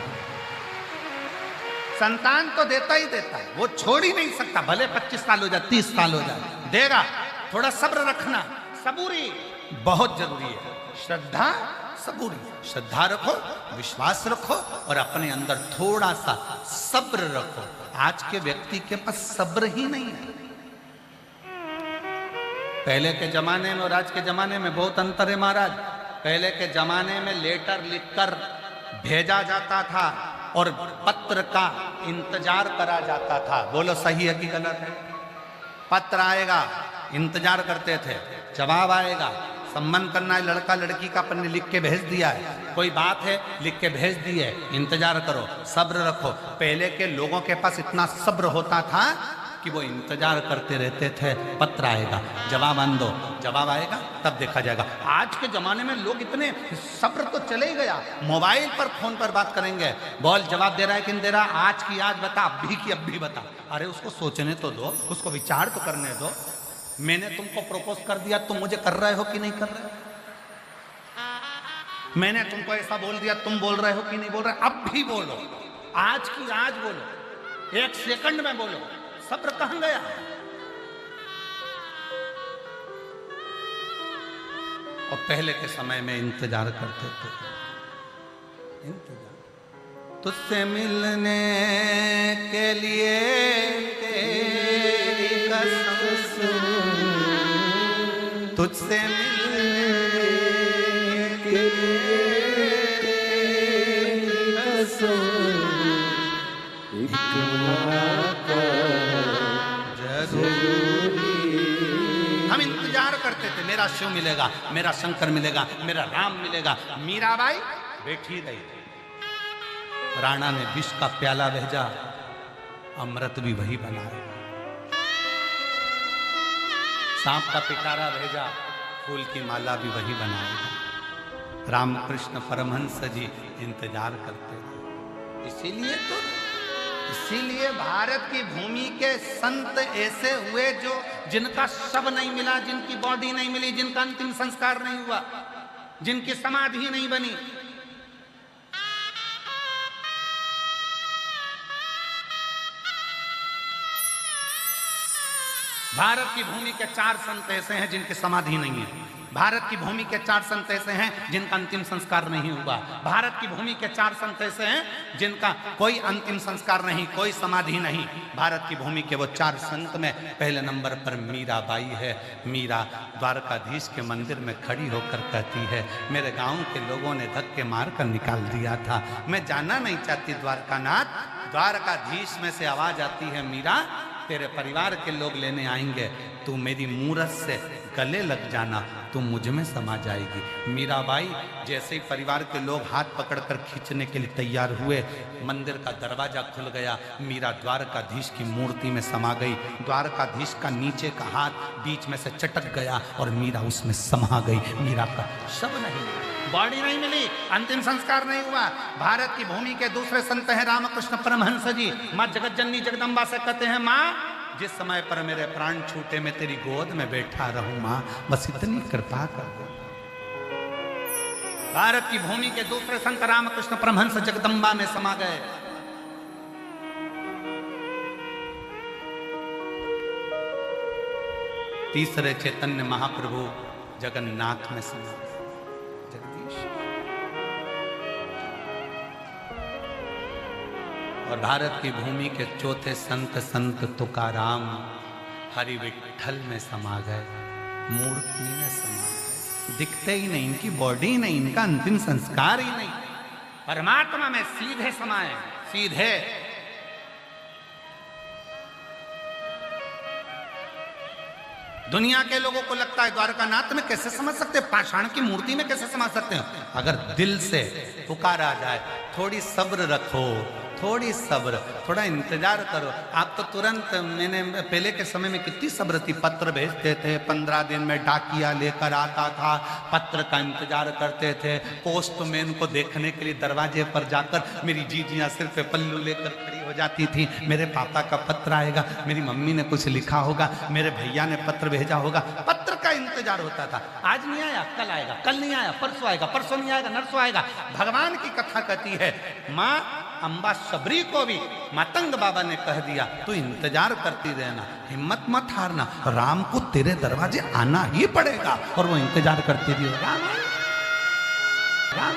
संतान तो देता ही देता है, वो छोड़ ही नहीं सकता, भले 25 साल हो जाए, 30 साल हो जाए, देगा। थोड़ा सब्र रखना, सबूरी बहुत जरूरी है। श्रद्धा, सबूरी, श्रद्धा रखो, विश्वास रखो और अपने अंदर थोड़ा सा सब्र रखो। आज के व्यक्ति के पास सब्र ही नहीं है। पहले के जमाने में और आज के जमाने में बहुत अंतर है महाराज। पहले के जमाने में लेटर लिखकर भेजा जाता था और पत्र का इंतजार करा जाता था। बोलो सही है कि गलत है? पत्र आएगा, इंतजार करते थे, जवाब आएगा, संबंध करना है, लड़का लड़की का अपन ने लिख के भेज दिया है, कोई बात है लिख के भेज दी है, इंतजार करो, सब्र रखो। पहले के लोगों के पास इतना सब्र होता था कि वो इंतजार करते रहते थे, पत्र आएगा, जवाब आन दो, जवाब आएगा तब देखा जाएगा। आज के जमाने में लोग इतने, सब्र तो चले ही गया, मोबाइल पर फोन पर बात करेंगे, बोल जवाब दे रहा है कि नहीं दे रहा, आज की आज बता, अभी की अभी बता। अरे उसको सोचने तो दो, उसको विचार तो करने दो। मैंने तुमको प्रपोज कर दिया, तुम मुझे कर रहे हो कि नहीं कर रहे हो? मैंने तुमको ऐसा बोल दिया, तुम बोल रहे हो कि नहीं बोल रहे? अब भी बोलो, आज की आज बोलो, 1 सेकंड में बोलो। सब्र कहां गया? और पहले के समय में इंतजार करते थे, इंतजार। तुझसे मिलने के लिए तेरी कसम, तुझसे मिलने के लिए तेरी कसम, हम इंतजार करते थे, मेरा शिव मिलेगा, मेरा शंकर मिलेगा, मेरा राम मिलेगा। मीराबाई बैठी रही, राणा ने विष का प्याला भेजा, अमृत भी वही बनाएगा। सांप का पिटारा भेजा, फूल की माला भी वही बनाएगा। रामकृष्ण परमहंस जी इंतजार करते थे। इसीलिए भारत की भूमि के संत ऐसे हुए जो जिनका शव नहीं मिला, जिनकी बॉडी नहीं मिली, जिनका अंतिम संस्कार नहीं हुआ, जिनकी समाधि नहीं बनी। भारत की भूमि के 4 संत ऐसे हैं जिनकी समाधि नहीं है। भारत की भूमि के 4 संत ऐसे हैं जिनका अंतिम संस्कार नहीं हुआ। भारत की भूमि के 4 संत ऐसे हैं जिनका कोई अंतिम संस्कार नहीं, कोई समाधि नहीं। भारत की भूमि के वो 4 संत में पहले नंबर पर मीराबाई है। मीरा द्वारकाधीश के मंदिर में खड़ी होकर कहती है, मेरे गांव के लोगों ने धक्के मार कर निकाल दिया था, मैं जाना नहीं चाहती द्वारकानाथ। द्वारकाधीश में से आवाज आती है, मीरा तेरे परिवार के लोग लेने आएंगे। तू मेरी मूरत से गले लग जाना, तू मुझ में समा जाएगी। मीराबाई जैसे ही परिवार के लोग हाथ पकड़कर खींचने के लिए तैयार हुए, मंदिर का दरवाजा खुल गया। मीरा द्वारकाधीश की मूर्ति में समा गई। द्वारकाधीश का नीचे का हाथ बीच में से चटक गया और मीरा उसमें समा गई। मीरा का शव नहीं, बॉडी नहीं मिली, अंतिम संस्कार नहीं हुआ। भारत की भूमि के दूसरे संत हैं रामकृष्ण परमहंस जी। माँ जगत जननी जगदम्बा से कहते हैं, माँ जिस समय पर मेरे प्राण छूटे मैं तेरी गोद में बैठा रहूं माँ, बस इतनी कृपा कर दो। भारत की भूमि के दूसरे संत रामकृष्ण परमहंस जगदम्बा में समा गए। तीसरे चैतन्य महाप्रभु जगन्नाथ में समा गए। जगदीश और भारत की भूमि के चौथे संत तुकाराम हरि विठ्ठल में समा गए, मूर्ति में समा गए। दिखते ही नहीं, इनकी बॉडी नहीं, इनका अंतिम संस्कार ही नहीं, परमात्मा में सीधे समाए, सीधे। दुनिया के लोगों को लगता है द्वारकानाथ में कैसे समझ सकते, पाषाण की मूर्ति में कैसे समझ सकते हैं। अगर दिल से पुकारा जाए, थोड़ी सब्र रखो, थोड़ी सब्र, थोड़ा इंतजार करो। आप तो तुरंत, मैंने पहले के समय में कितनी सब्र थी, पत्र भेजते थे, 15 दिन में डाकिया लेकर आता था, पत्र का इंतजार करते थे। पोस्टमैन को देखने के लिए दरवाजे पर जाकर मेरी जीजियां सिर पे पल्लू लेकर खड़ी हो जाती थी, मेरे पापा का पत्र आएगा, मेरी मम्मी ने कुछ लिखा होगा, मेरे भैया ने पत्र भेजा होगा। पत्र का इंतजार होता था। आज नहीं आया, कल आएगा, कल नहीं आया, परसों आएगा, परसों नहीं आएगा, नरसों आएगा। भगवान की कथा कहती है, माँ अम्बा सबरी को भी मातंग बाबा ने कह दिया, तू इंतजार करती रहना, हिम्मत मत हारना, राम को तेरे दरवाजे आना ही पड़ेगा। और वो इंतजार करती रही, राम राम,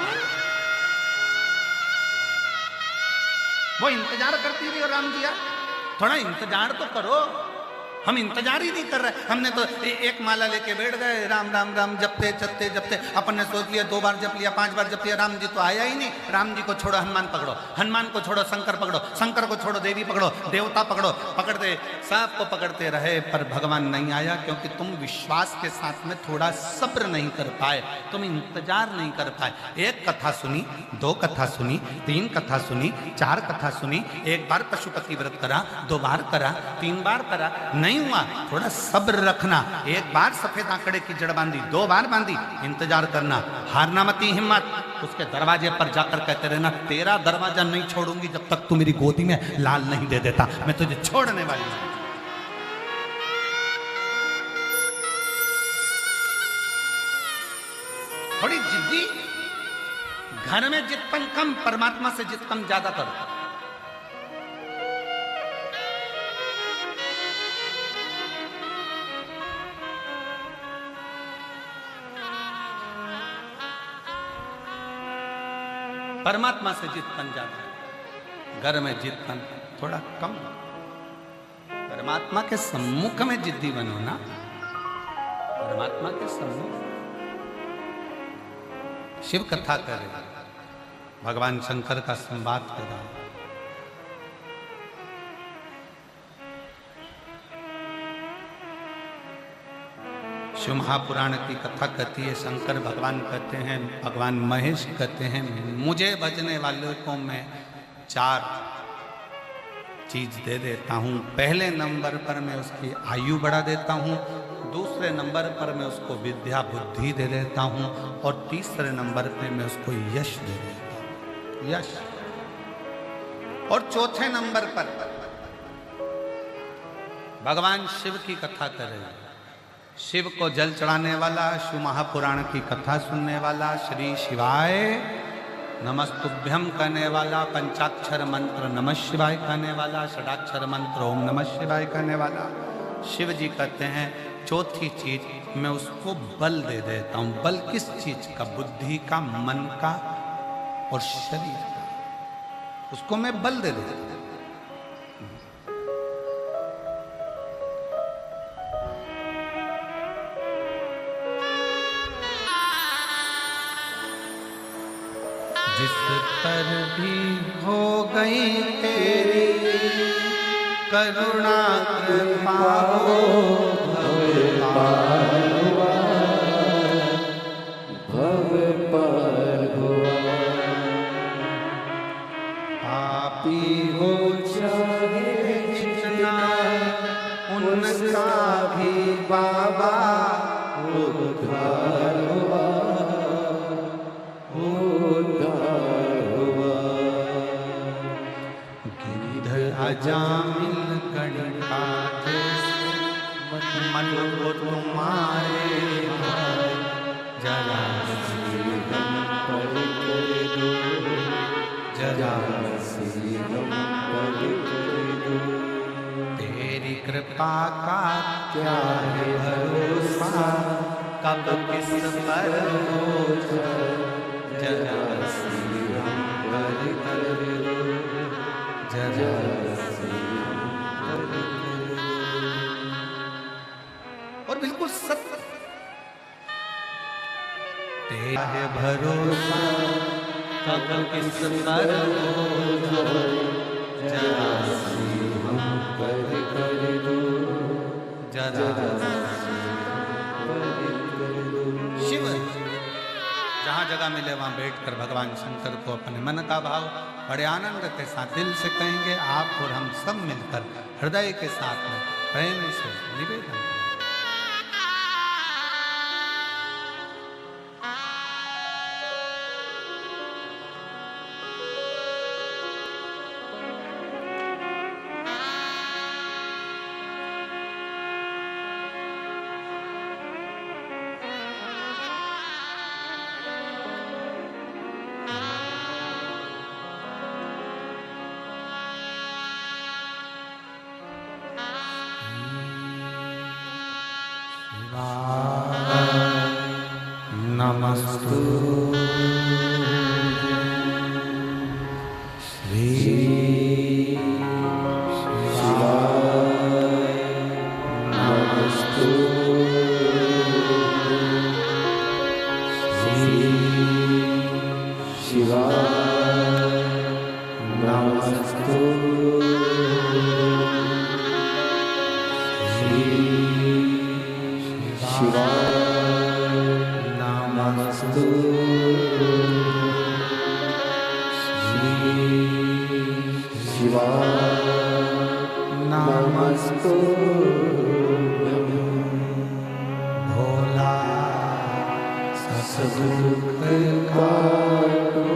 वो इंतजार करती रही। राम जी थोड़ा इंतजार तो करो, हम इंतजार ही नहीं कर रहे। हमने तो एक माला लेके बैठ गए, राम राम राम जपते जपते जपते, अपन ने सोच लिया 2 बार जप लिया, 5 बार जप लिया, राम जी तो आया ही नहीं। राम जी को छोड़ो हनुमान पकड़ो, हनुमान को छोड़ो शंकर पकड़ो, शंकर को छोड़ो देवी पकड़ो, देवता पकड़ो, पकड़ते सबको पकड़ते रहे, पर भगवान नहीं आया। क्योंकि तुम विश्वास के साथ में थोड़ा सब्र नहीं कर पाए, तुम इंतजार नहीं कर पाए। एक कथा सुनी, 2 कथा सुनी, 3 कथा सुनी, 4 कथा सुनी, 1 बार पशुपति व्रत करा, 2 बार करा, 3 बार करा, नहीं हुआ, थोड़ा सब्र रखना। 1 बार सफेद आंकड़े की जड़ बांधी, 2 बार बांधी, इंतजार करना, हारना मती हिम्मत। उसके दरवाजे पर जाकर कहते रहना, तेरा दरवाजा नहीं छोड़ूंगी जब तक तू मेरी गोदी में लाल नहीं दे देता, मैं तुझे छोड़ने वाली हूं। थोड़ी जिद्दी, घर में जितपन कम, परमात्मा से जितपन ज्यादा करो। परमात्मा से जितपन ज्यादा, घर में जितपन थोड़ा कम। परमात्मा के सम्मुख में जिद्दी बनो ना, परमात्मा के सम्मुख। शिव कथा करे, भगवान शंकर का संवाद कर रहा। शिव महापुराण की कथा कहती है, शंकर भगवान कहते हैं, भगवान महेश कहते हैं, मुझे भजने वालों को मैं 4 चीज दे देता हूँ। पहले नंबर पर मैं उसकी आयु बढ़ा देता हूँ, दूसरे नंबर पर मैं उसको विद्या बुद्धि दे देता हूँ, और तीसरे नंबर पे मैं उसको यश दे देता हूँ, यश। और चौथे नंबर पर भगवान शिव की कथा करें। शिव को जल चढ़ाने वाला, शिव महापुराण की कथा सुनने वाला, श्री शिवाय नमस्तुभ्यम कहने वाला, पंचाक्षर मंत्र नमः शिवाय कहने वाला, षडाक्षर मंत्र ओम नमः शिवाय कहने वाला। शिव जी कहते हैं, चौथी चीज मैं उसको बल दे देता हूँ। बल किस चीज का? बुद्धि का, मन का और शरीर का, उसको मैं बल दे देता हूँ। जिस पर भी हो गई तेरी करुणा कृपा हो पार हुआ, भव पार हुआ। पापी हो चाहे जितना, उनका भी बाबा उद्धार हुआ, उद्धार हुआ। गिद्ध अजामिल गणिका मन को तुम्हारे जरा सी हम पर कर दो, जरा सी हम पर कर दो। तेरी कृपा का क्या है भरोसा, कब किस पर हो जरा सी हम पर कर दो, जरा सी हम पर कर दो। और बिल्कुल सत्य तेरा है भरोसा, कब किस पर हो जरा सी हम पर कर दो, जरा शिव जहाँ जगह मिले वहाँ बैठकर भगवान शंकर को अपने मन का भाव बड़े आनंद के साथ दिल से कहेंगे। आप और हम सब मिलकर हृदय के साथ में प्रेम से निवेदन करें। नमस्तु श्री शिवाय नमस्तु श्री शिवाय नमस्तु श्री शिवाय नमस्तु श्री शिवाय नमस्तु भोला सब दुख काटो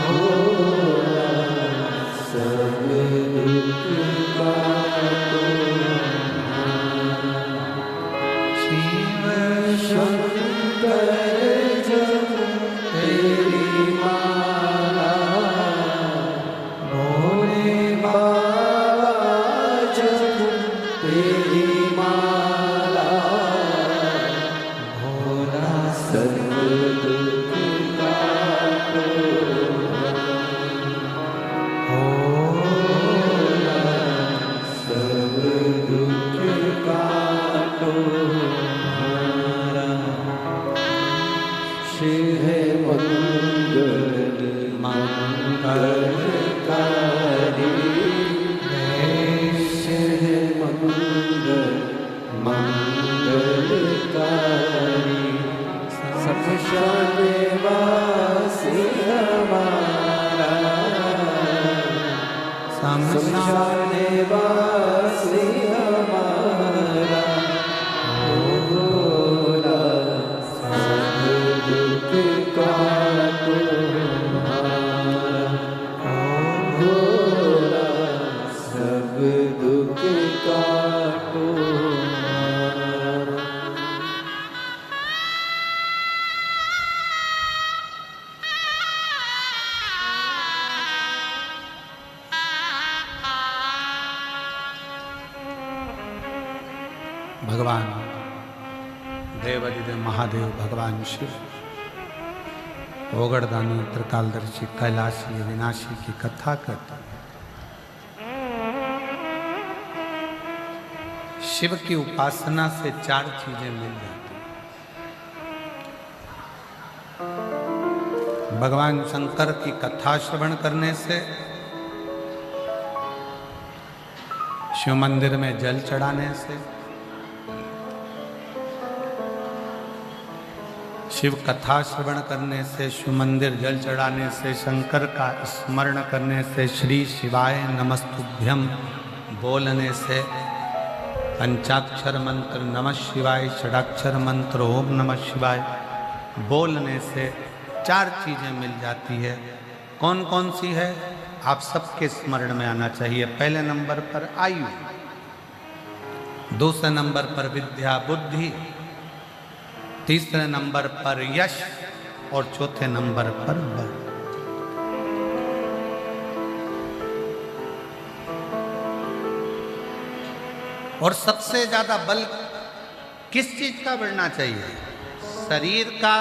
भोला सब दुख काटो शिव शंकर जब तेरी माला भोले बाबा जब तेरी माला भोला सर्व दुख काटो भोला सर्व दुख काटो शिव मंगल मंगलकारी शिव मंगल मंगलकारी शमशान वासी हमारा शमशान वासी हमारा भोला सब दुख काटो हमारा भोला सब दुख काटो हमारा। भगवान देवादिदेव महादेव भगवान शिव ओगड़दानी त्रिकालदर्शी कैलाशी विनाशी की कथा करते हैं। शिव की उपासना से 4 चीजें मिल जाती हैं। भगवान शंकर की कथा श्रवण करने से, शिव मंदिर में जल चढ़ाने से, शिव कथा श्रवण करने से, शिव मंदिर जल चढ़ाने से, शंकर का स्मरण करने से, श्री शिवाय नमस्तुभ्यम बोलने से, पंचाक्षर मंत्र नमः शिवाय, षडाक्षर मंत्र ओम नमः शिवाय बोलने से 4 चीजें मिल जाती है। कौन कौन सी है? आप सबके स्मरण में आना चाहिए। पहले नंबर पर आयु, दूसरे नंबर पर विद्या बुद्धि, तीसरे नंबर पर यश और चौथे नंबर पर बल। और सबसे ज्यादा बल किस चीज का बढ़ना चाहिए? शरीर का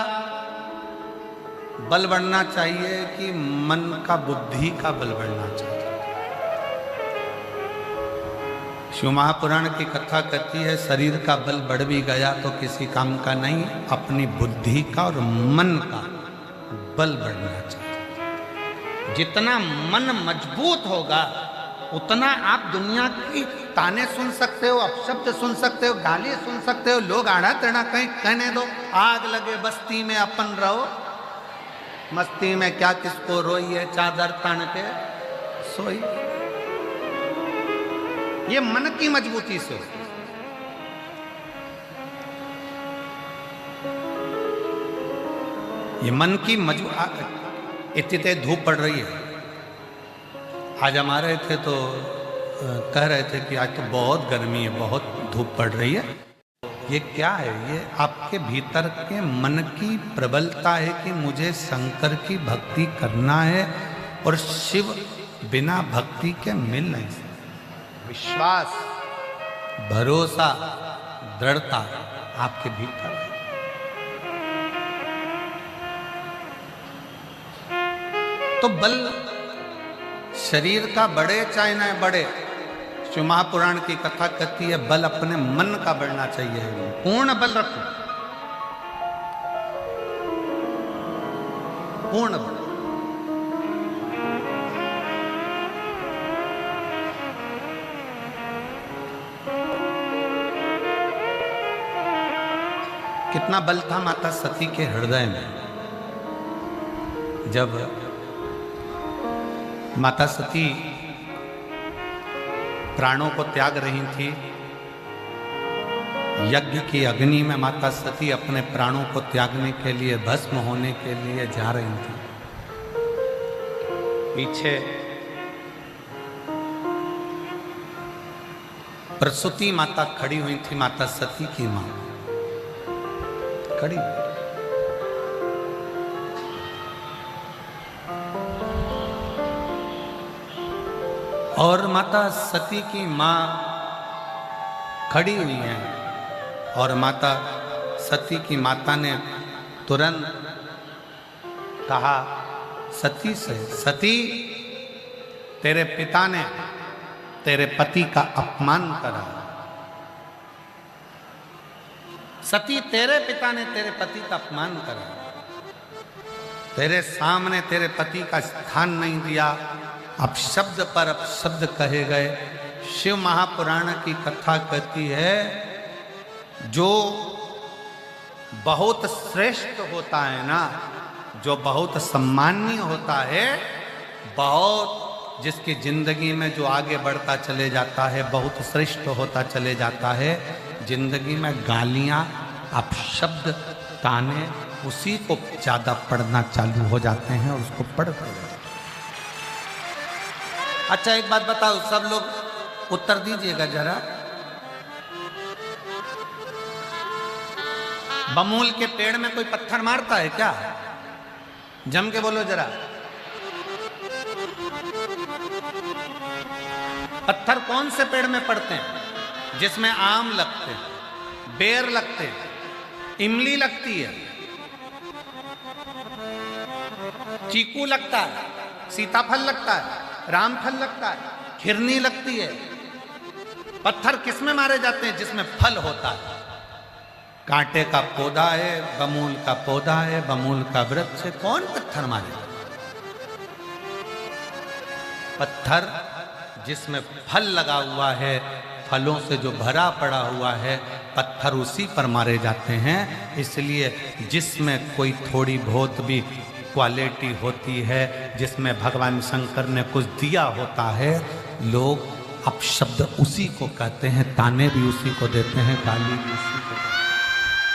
बल बढ़ना चाहिए कि मन का, बुद्धि का बल बढ़ना चाहिए? शिव महापुराण की कथा कहती है शरीर का बल बढ़ भी गया तो किसी काम का नहीं, अपनी बुद्धि का और मन का बल बढ़ना चाहिए। जितना मन मजबूत होगा उतना आप दुनिया की ताने सुन सकते हो, अपशब्द सुन सकते हो, गाली सुन सकते हो, लोग आड़ा टेढ़ा कहीं कहने दो, आग लगे बस्ती में अपन रहो, मस्ती में क्या किसको रोइए, चादर तान के सोई। ये मन की मजबूती से। ये मन की मजबूती। इतनी धूप पड़ रही है। आज हम आ रहे थे तो कह रहे थे कि आज तो बहुत गर्मी है, बहुत धूप पड़ रही है। ये क्या है? ये आपके भीतर के मन की प्रबलता है कि मुझे शंकर की भक्ति करना है और शिव बिना भक्ति के मिल नहीं सकते। विश्वास, भरोसा, दृढ़ता आपके भीतर है। तो बल शरीर का बढ़े चाहे ना बढ़े, शिव महापुराण की कथा कहती है बल अपने मन का बढ़ना चाहिए। पूर्ण बल रखो, पूर्ण बल। कितना बल था माता सती के हृदय में। जब माता सती प्राणों को त्याग रही थी, यज्ञ की अग्नि में माता सती अपने प्राणों को त्यागने के लिए, भस्म होने के लिए जा रही थी। पीछे प्रसूति माता खड़ी हुई थी, माता सती की मां खड़ी। और माता सती की मां खड़ी हुई है और माता सती की माता ने तुरंत कहा सती से, सती तेरे पिता ने तेरे पति का अपमान करा। सती तेरे पिता ने तेरे पति का अपमान करा, तेरे सामने तेरे पति का स्थान नहीं दिया, अब शब्द पर अब शब्द कहे गए। शिव महापुराण की कथा कहती है जो बहुत श्रेष्ठ होता है ना, जो बहुत सम्माननीय होता है, बहुत जिसकी जिंदगी में जो आगे बढ़ता चले जाता है, बहुत श्रेष्ठ होता चले जाता है, जिंदगी में गालियां, अपशब्द, ताने उसी को ज्यादा पढ़ना चालू हो जाते हैं और उसको पढ़ते हैं। अच्छा एक बात बताओ, सब लोग उत्तर दीजिएगा जरा। बमूल के पेड़ में कोई पत्थर मारता है क्या? जम के बोलो जरा। पत्थर कौन से पेड़ में पड़ते हैं? जिसमें आम लगते हैं, बेर लगते हैं, इमली लगती है, चीकू लगता है, सीताफल लगता है, रामफल लगता है, खिरनी लगती है। पत्थर किस में मारे जाते हैं? जिसमें फल होता है। कांटे का पौधा है, बमूल का पौधा है, बमूल का वृक्ष है, कौन पत्थर मारे? पत्थर जिसमें फल लगा हुआ है, फलों से जो भरा पड़ा हुआ है, पत्थर उसी पर मारे जाते हैं। इसलिए जिसमें कोई थोड़ी बहुत भी क्वालिटी होती है, जिसमें भगवान शंकर ने कुछ दिया होता है, लोग अपशब्द उसी को कहते हैं, ताने भी उसी को देते हैं, गाली भी उसी को देते हैं,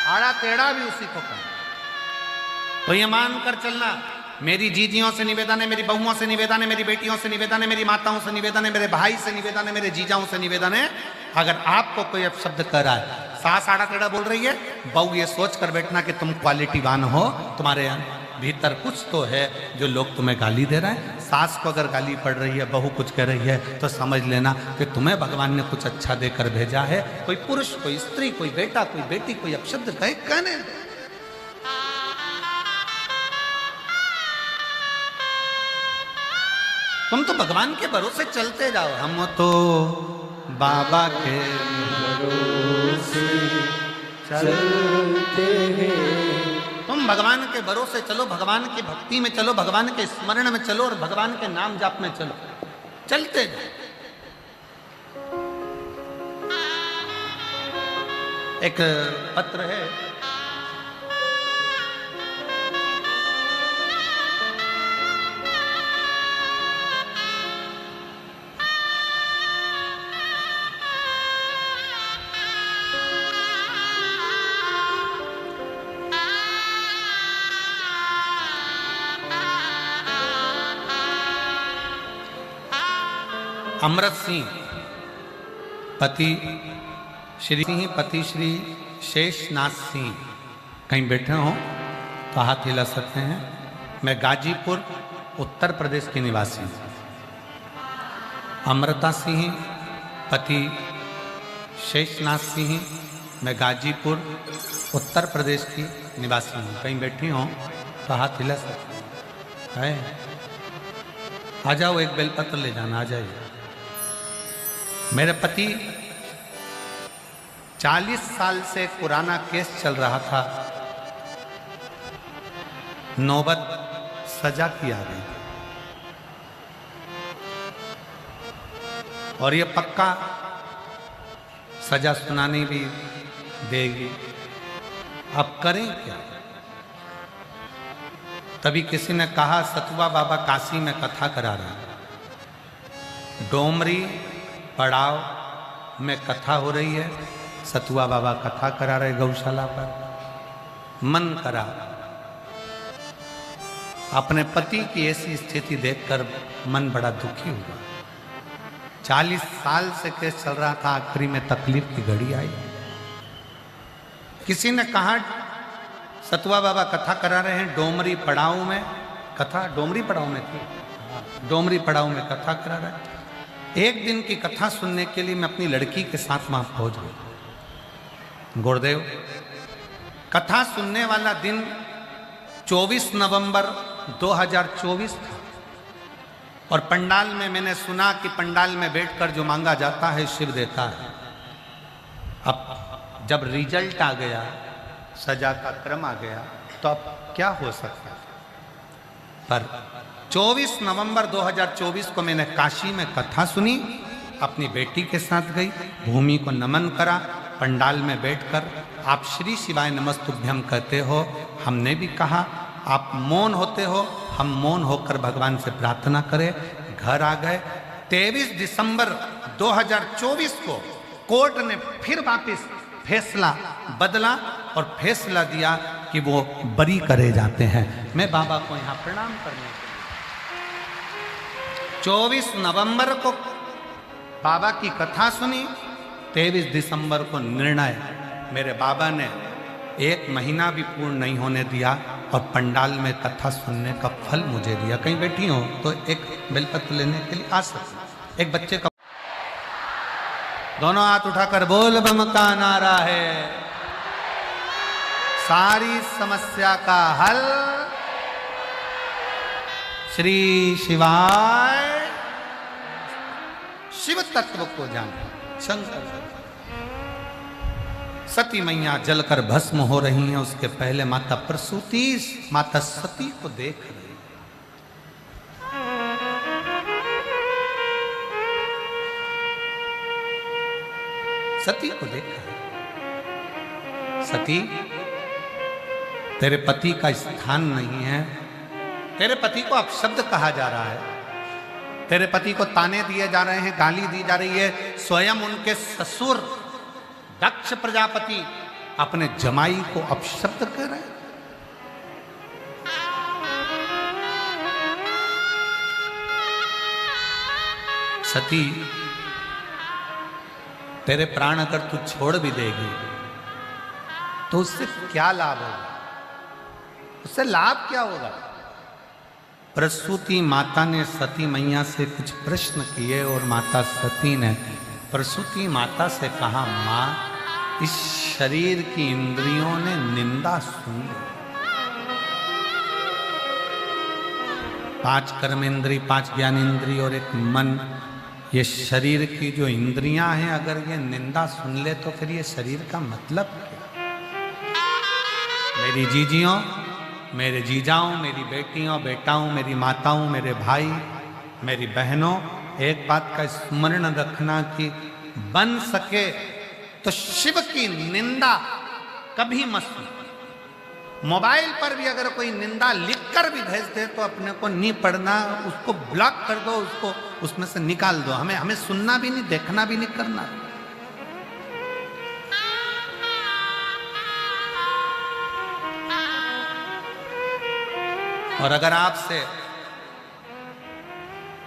आड़ा टेढ़ा भी उसी को कहते हैं। तो ये मान कर चलना, मेरी जीजियों से निवेदन है, मेरी बहुओं से निवेदन है, मेरी बेटियों से निवेदन है, मेरी माताओं से निवेदन है, मेरे भाई से निवेदन है, मेरे जीजाओं से निवेदन है, अगर आपको कोई अपशब्द कर रहा है, सास आड़ा टेढ़ा बोल रही है, बहू ये सोच कर बैठना कि तुम क्वालिटीवान हो, तुम्हारे भीतर कुछ तो है जो लोग तुम्हें गाली दे रहे हैं। सास को अगर गाली पड़ रही है, बहू कुछ कह रही है, तो समझ लेना कि तुम्हें भगवान ने कुछ अच्छा देकर भेजा है। कोई पुरुष, कोई स्त्री, कोई बेटा, कोई बेटी, कोई अपशब्द कहे, कहने। तुम तो भगवान के भरोसे चलते जाओ। हम तो बाबा के भरोसे चलते हैं। तुम भगवान के भरोसे चलो, भगवान की भक्ति में चलो, भगवान के स्मरण में चलो और भगवान के नाम जाप में चलो, चलते जाओ। एक पत्र है, अमृत सिंह पति श्री शेषनाथ सिंह कहीं बैठे हो तो हाथ हिला सकते हैं। मैं गाजीपुर उत्तर प्रदेश की निवासी हूँ। अमृता सिंह पति शेषनाथ सिंह, मैं गाजीपुर उत्तर प्रदेश की निवासी हूँ। कहीं बैठी हो तो हाथ हिला सकते हैं। आ जाओ, एक बेलपत्र ले जाना, आ जाइए। मेरे पति 40 साल से पुराना केस चल रहा था, नौबत सजा की आ गई और ये पक्का सजा सुनानी भी देगी। अब करें क्या? तभी किसी ने कहा, सतुआ बाबा काशी में कथा करा रहे हैं, डोमरी पड़ाव में कथा हो रही है, सतुआ बाबा कथा करा रहे गौशाला पर। मन करा, अपने पति की ऐसी स्थिति देखकर मन बड़ा दुखी हुआ। 40 साल से केस चल रहा था, आखिरी में तकलीफ की घड़ी आई। किसी ने कहा, सतुआ बाबा कथा करा रहे हैं डोमरी पड़ाव में कथा, डोमरी पड़ाव में थी, डोमरी पड़ाव में कथा करा रहे हैं। एक दिन की कथा सुनने के लिए मैं अपनी लड़की के साथ वहां पहुंच गया। गुरुदेव, कथा सुनने वाला दिन 24 नवंबर 2024 था और पंडाल में मैंने सुना कि पंडाल में बैठकर जो मांगा जाता है शिव देता है। अब जब रिजल्ट आ गया, सजा का क्रम आ गया, तो अब क्या हो सकता है? पर 24 नवंबर 2024 को मैंने काशी में कथा सुनी, अपनी बेटी के साथ गई, भूमि को नमन करा, पंडाल में बैठकर आप श्री शिवाय नमस्तुभ्यम कहते हो, हमने भी कहा, आप मौन होते हो, हम मौन होकर भगवान से प्रार्थना करें। घर आ गए। 23 दिसंबर 2024 को कोर्ट ने फिर वापस फैसला बदला और फैसला दिया कि वो बरी करे जाते हैं। मैं बाबा को यहाँ प्रणाम करने 24 नवंबर को बाबा की कथा सुनी, 23 दिसंबर को निर्णय। मेरे बाबा ने 1 महीना भी पूर्ण नहीं होने दिया और पंडाल में कथा सुनने का फल मुझे दिया। कहीं बैठी हो तो एक बेलपत्र लेने के लिए आ सकते। एक बच्चे का दोनों हाथ उठाकर बोल बम का नारा है, सारी समस्या का हल श्री शिवाय। शिव तत्व को जाने। शंकर सती मैया जलकर भस्म हो रही हैं, उसके पहले माता प्रसूति माता सती को देख रही। सती को देखा। सती, तेरे पति का स्थान नहीं है, तेरे पति को अपशब्द कहा जा रहा है, तेरे पति को ताने दिए जा रहे हैं, गाली दी जा रही है। स्वयं उनके ससुर दक्ष प्रजापति अपने जमाई को अपशब्द कर रहे हैं। सती, तेरे प्राण अगर तू छोड़ भी देगी तो उससे क्या लाभ होगा? उससे लाभ क्या होगा? प्रसूति माता ने सती मैया से कुछ प्रश्न किए और माता सती ने प्रसूति माता से कहा, मां, इस शरीर की इंद्रियों ने निंदा सुन ली। 5 कर्मेंद्री, 5 ज्ञानेंद्री और एक मन, ये शरीर की जो इंद्रियां हैं, अगर ये निंदा सुन ले तो फिर ये शरीर का मतलब क्या? मेरी जीजियों, मेरे जीजाओं, मेरी बेटियों, बेटाओं, मेरी माताओं, मेरे भाई, मेरी बहनों, एक बात का स्मरण रखना कि बन सके तो शिव की निंदा कभी मत सुनो। मोबाइल पर भी अगर कोई निंदा लिखकर भी भेज दे तो अपने को नहीं पढ़ना, उसको ब्लॉक कर दो, उसको उसमें से निकाल दो। हमें सुनना भी नहीं, देखना भी नहीं, करना। और अगर आपसे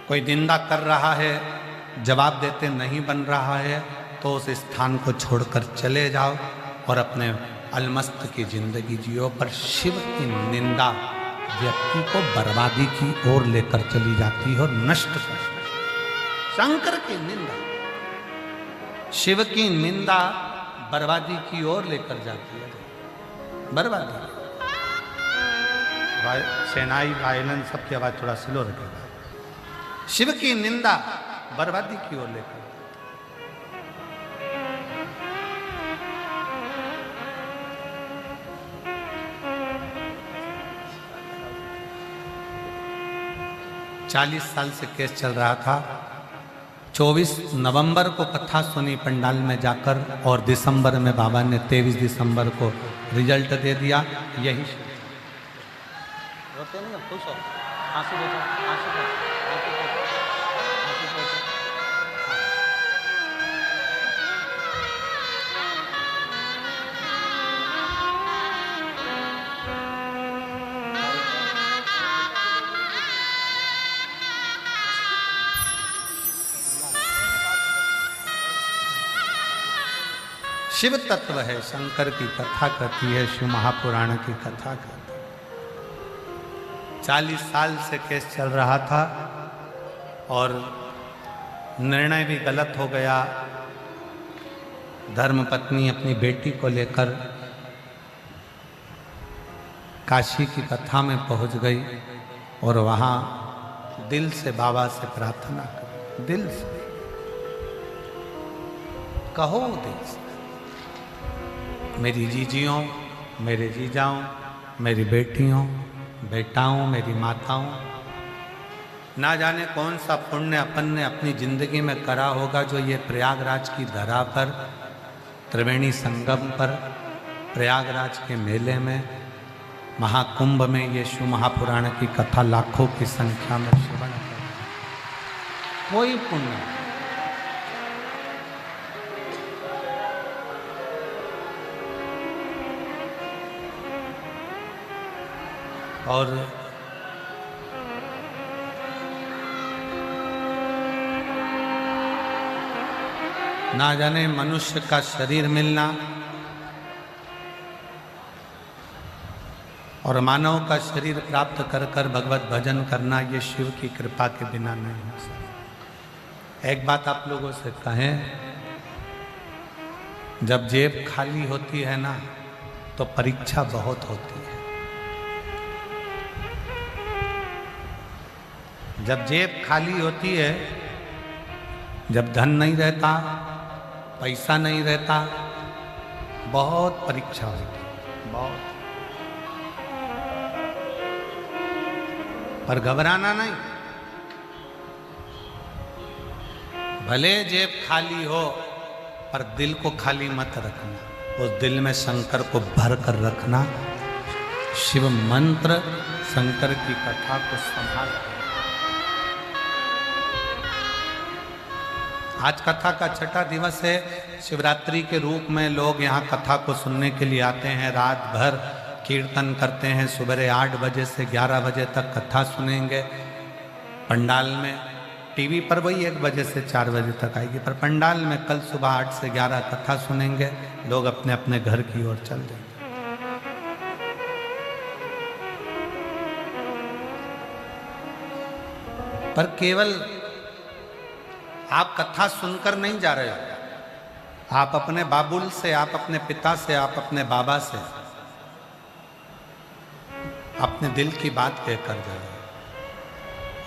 कोई निंदा कर रहा है, जवाब देते नहीं बन रहा है, तो उस स्थान को छोड़कर चले जाओ और अपने अलमस्त की जिंदगी जियो। पर शिव की निंदा व्यक्ति को बर्बादी की ओर लेकर चली जाती है और नष्ट कर। शंकर की निंदा, शिव की निंदा बर्बादी की ओर लेकर जाती है, बर्बादी। सेनाई, वायलन, सबकी आवाज थोड़ा स्लो रखेगा। शिव की निंदा बर्बादी की ओर लेकर। चालीस साल से केस चल रहा था। 24 नवंबर को कथा सुनी पंडाल में जाकर और दिसंबर में बाबा ने 23 दिसंबर को रिजल्ट दे दिया। यही रोते नहीं, खुश हो, आंसू बचा, आंसू बचा, आंसू बचा, आंसू बचा। शिव तत्व है, शंकर की कथा कहती है, शिव महापुराण की कथा कहती है। 40 साल से केस चल रहा था और निर्णय भी गलत हो गया। धर्मपत्नी अपनी बेटी को लेकर काशी की कथा में पहुंच गई और वहां दिल से बाबा से प्रार्थना कर, दिल से कहो, दिल से, मेरी जीजियों, मेरे जीजाओं, मेरी बेटियों, बेटाओं, मेरी माताओं, ना जाने कौन सा पुण्य अपन ने अपनी जिंदगी में करा होगा जो ये प्रयागराज की धरा पर, त्रिवेणी संगम पर, प्रयागराज के मेले में, महाकुंभ में ये शिव महापुराण की कथा लाखों की संख्या में श्रवण कर, कोई पुण्य। और ना जाने मनुष्य का शरीर मिलना और मानव का शरीर प्राप्त कर कर भगवत भजन करना, ये शिव की कृपा के बिना नहीं हो सकता। एक बात आप लोगों से कहें, जब जेब खाली होती है ना तो परीक्षा बहुत होती है। जब जेब खाली होती है, जब धन नहीं रहता, पैसा नहीं रहता, बहुत परीक्षा होती है, बहुत। पर घबराना नहीं, भले जेब खाली हो पर दिल को खाली मत रखना, उस दिल में शंकर को भर कर रखना। शिव मंत्र शंकर की कथा को संभाल। आज कथा का छठा दिवस है। शिवरात्रि के रूप में लोग यहाँ कथा को सुनने के लिए आते हैं। रात भर कीर्तन करते हैं। सुबह 8 बजे से 11 बजे तक कथा सुनेंगे पंडाल में। टीवी पर वही 1 बजे से 4 बजे तक आएगी, पर पंडाल में कल सुबह 8 से 11 कथा सुनेंगे। लोग अपने अपने घर की ओर चल देंगे। पर केवल आप कथा सुनकर नहीं जा रहे हो, आप अपने बाबुल से, आप अपने पिता से, आप अपने बाबा से अपने दिल की बात कहकर जा रहे हो।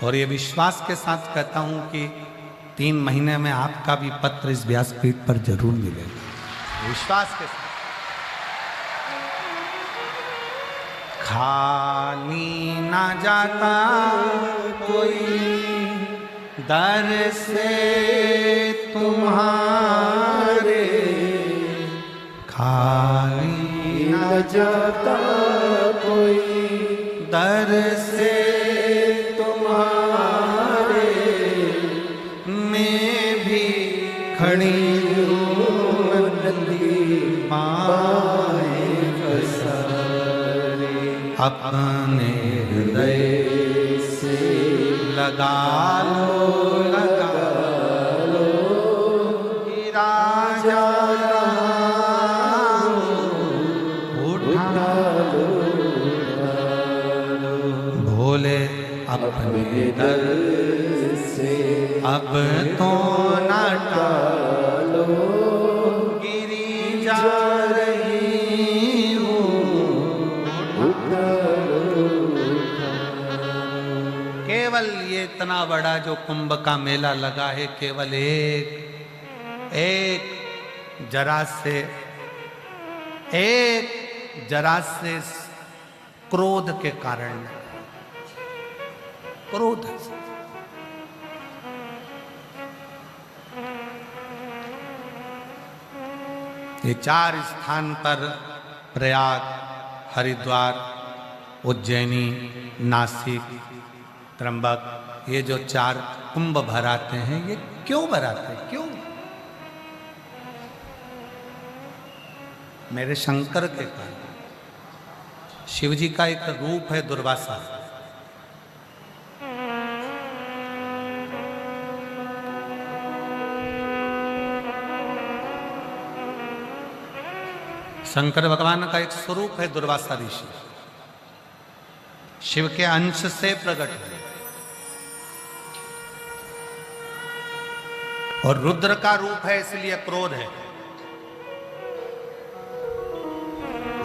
और ये विश्वास के साथ कहता हूं कि 3 महीने में आपका भी पत्र इस व्यासपीठ पर जरूर मिलेगा, विश्वास के साथ। खाली ना जाता कोई दर से तुम्हारे, खाली न जाता कोई दर से तुम्हारे, मैं भी खड़ी हूँ पाए पसारे, अपने हृदय से लगा लो, लगा लो कि राजा उठा लो, भोले अपने दर से अब तो न टालो, गिरी जा रही हूँ, उठा लो। केवल ये इतना बड़ा जो कुंभ का मेला लगा है, केवल एक जरा से क्रोध के कारण, क्रोध से। ये 4 स्थान पर, प्रयाग, हरिद्वार, उज्जैनी, नासिक, त्र्यंबक, ये जो 4 कुंभ भराते हैं, ये क्यों भराते हैं? क्यों? मेरे शंकर के कारण। शिव जी का एक रूप है दुर्वासा। शंकर भगवान का एक स्वरूप है दुर्वासा ऋषि, शिव के अंश से प्रकट है। और रुद्र का रूप है, इसलिए क्रोध है।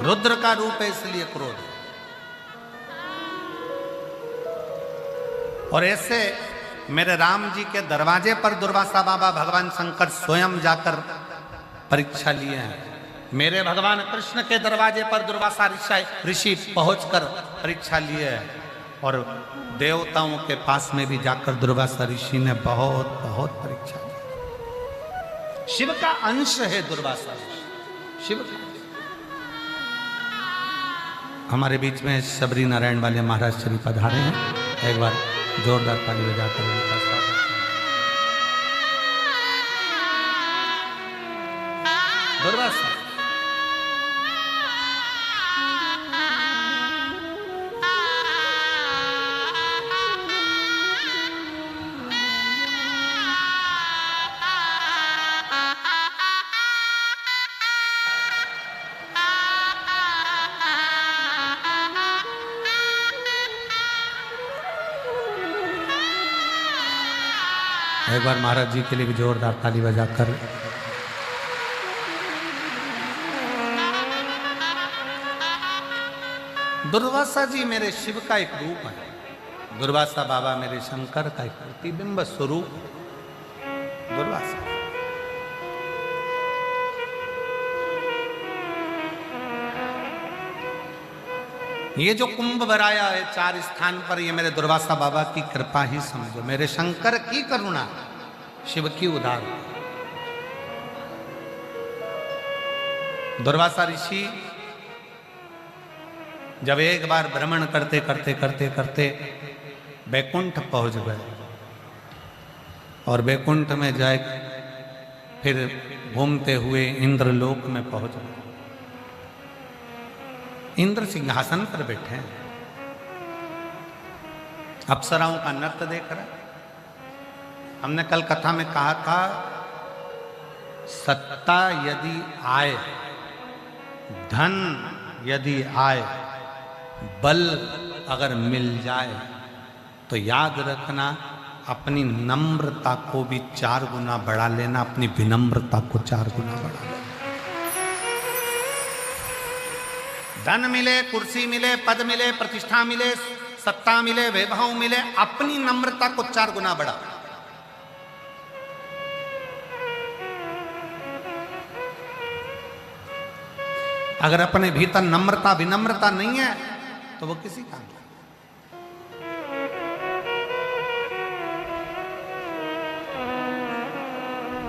रुद्र का रूप है, इसलिए क्रोध है। और ऐसे मेरे राम जी के दरवाजे पर दुर्वासा बाबा भगवान शंकर स्वयं जाकर परीक्षा लिए हैं। मेरे भगवान कृष्ण के दरवाजे पर दुर्वासा ऋषि पहुंचकर परीक्षा लिए है। और देवताओं के पास में भी जाकर दुर्वासा ऋषि ने बहुत बहुत परीक्षा ली। शिव का अंश है दुर्वासा ऋषि, शिव का। हमारे बीच में शबरी नारायण वाले महाराज श्री पधारे हैं। एक बार जोरदार ताली बजाकर उनका स्वागत है। दुर्वासा एक बार महाराज जी के लिए भी जोरदार ताली बजाकर। दुर्वासा जी मेरे शिव का एक रूप है। दुर्वासा बाबा मेरे शंकर का एक प्रतिबिंब स्वरूप दुर्वासा। ये जो कुंभ भराया है 4 स्थान पर, ये मेरे दुर्वासा बाबा की कृपा ही समझो, मेरे शंकर की करुणा, शिव की उदार। दुर्वासा ऋषि जब एक बार भ्रमण करते करते करते करते बैकुंठ पहुंच गए और बैकुंठ में जाए फिर घूमते हुए इंद्रलोक में पहुंच गए। इंद्र सिंहासन पर बैठे हैं, अप्सराओं का नृत्य देख रहे। हमने कल कथा में कहा था, सत्ता यदि आए, धन यदि आए, बल अगर मिल जाए तो याद रखना अपनी नम्रता को भी 4 गुना बढ़ा लेना, अपनी विनम्रता को 4 गुना बढ़ा लेना। धन मिले, कुर्सी मिले, पद मिले, प्रतिष्ठा मिले, सत्ता मिले, वैभव मिले, अपनी नम्रता को 4 गुना बढ़ा। अगर अपने भीतर नम्रता विनम्रता नहीं है तो वो किसी काम का।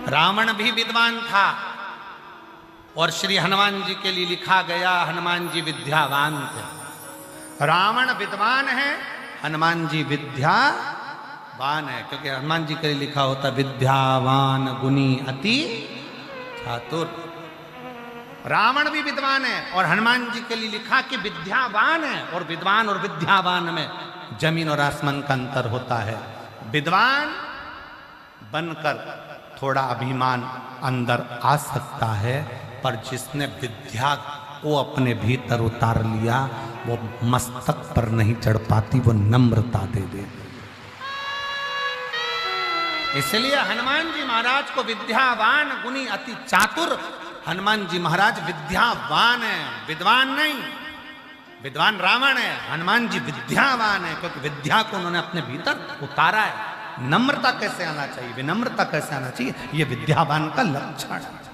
रावण भी विद्वान था और श्री हनुमान जी के लिए लिखा गया, हनुमान जी विद्यावान थे। रावण विद्वान है, हनुमान जी विद्यावान है, क्योंकि हनुमान जी के लिए लिखा होता विद्यावान गुणी अति चातुर। रावण भी विद्वान है और हनुमान जी के लिए लिखा कि विद्यावान है, और विद्वान और विद्यावान में जमीन और आसमान का अंतर होता है। विद्वान बनकर थोड़ा अभिमान अंदर आ सकता है, पर जिसने विद्या को अपने भीतर उतार लिया वो मस्तक पर नहीं चढ़ पाती, वो नम्रता दे दे। इसलिए हनुमान जी महाराज को विद्यावान गुणी अति चातुर, हनुमान जी महाराज विद्यावान है, विद्वान नहीं। विद्वान रावण है, हनुमान जी विद्यावान है, क्योंकि विद्या को उन्होंने अपने भीतर उतारा है। नम्रता कैसे आना चाहिए, विनम्रता कैसे आना चाहिए, ये विद्यावान का लक्षण है।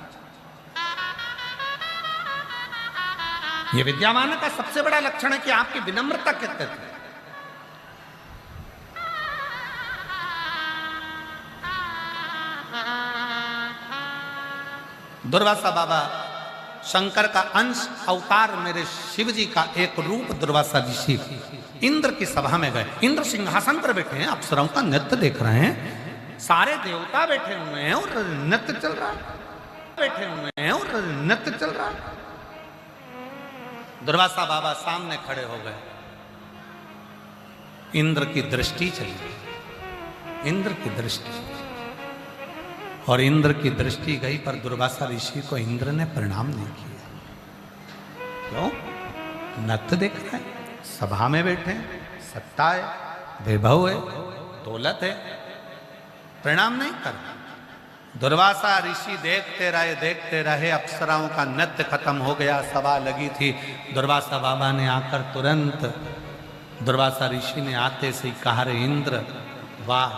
ये विद्यावान का सबसे बड़ा लक्षण है कि आपकी विनम्रता कितनी है। दुर्वासा बाबा शंकर का अंश अवतार, मेरे शिव जी का एक रूप दुर्वासा ऋषि इंद्र की सभा में गए। इंद्र सिंहासन पर बैठे हैं, अप्सराओं का नृत्य देख रहे हैं, सारे देवता बैठे हुए हैं और नृत्य चल रहा है, बैठे हुए हैं और नृत्य चल रहा है। दुर्वासा बाबा सामने खड़े हो गए, इंद्र की दृष्टि चली, इंद्र की दृष्टि, और इंद्र की दृष्टि गई पर दुर्वासा ऋषि को इंद्र ने प्रणाम नहीं किया। क्यों? नृत्य देख रहे हैं, सभा में बैठे हैं, सत्ता है, वैभव है, दौलत है, प्रणाम नहीं कर। दुर्वासा ऋषि देखते रहे, अप्सराओं का नृत्य खत्म हो गया, सभा लगी थी। दुर्वासा बाबा ने आकर तुरंत दुर्वासा ऋषि ने आते से ही कहा, रे इंद्र वाह,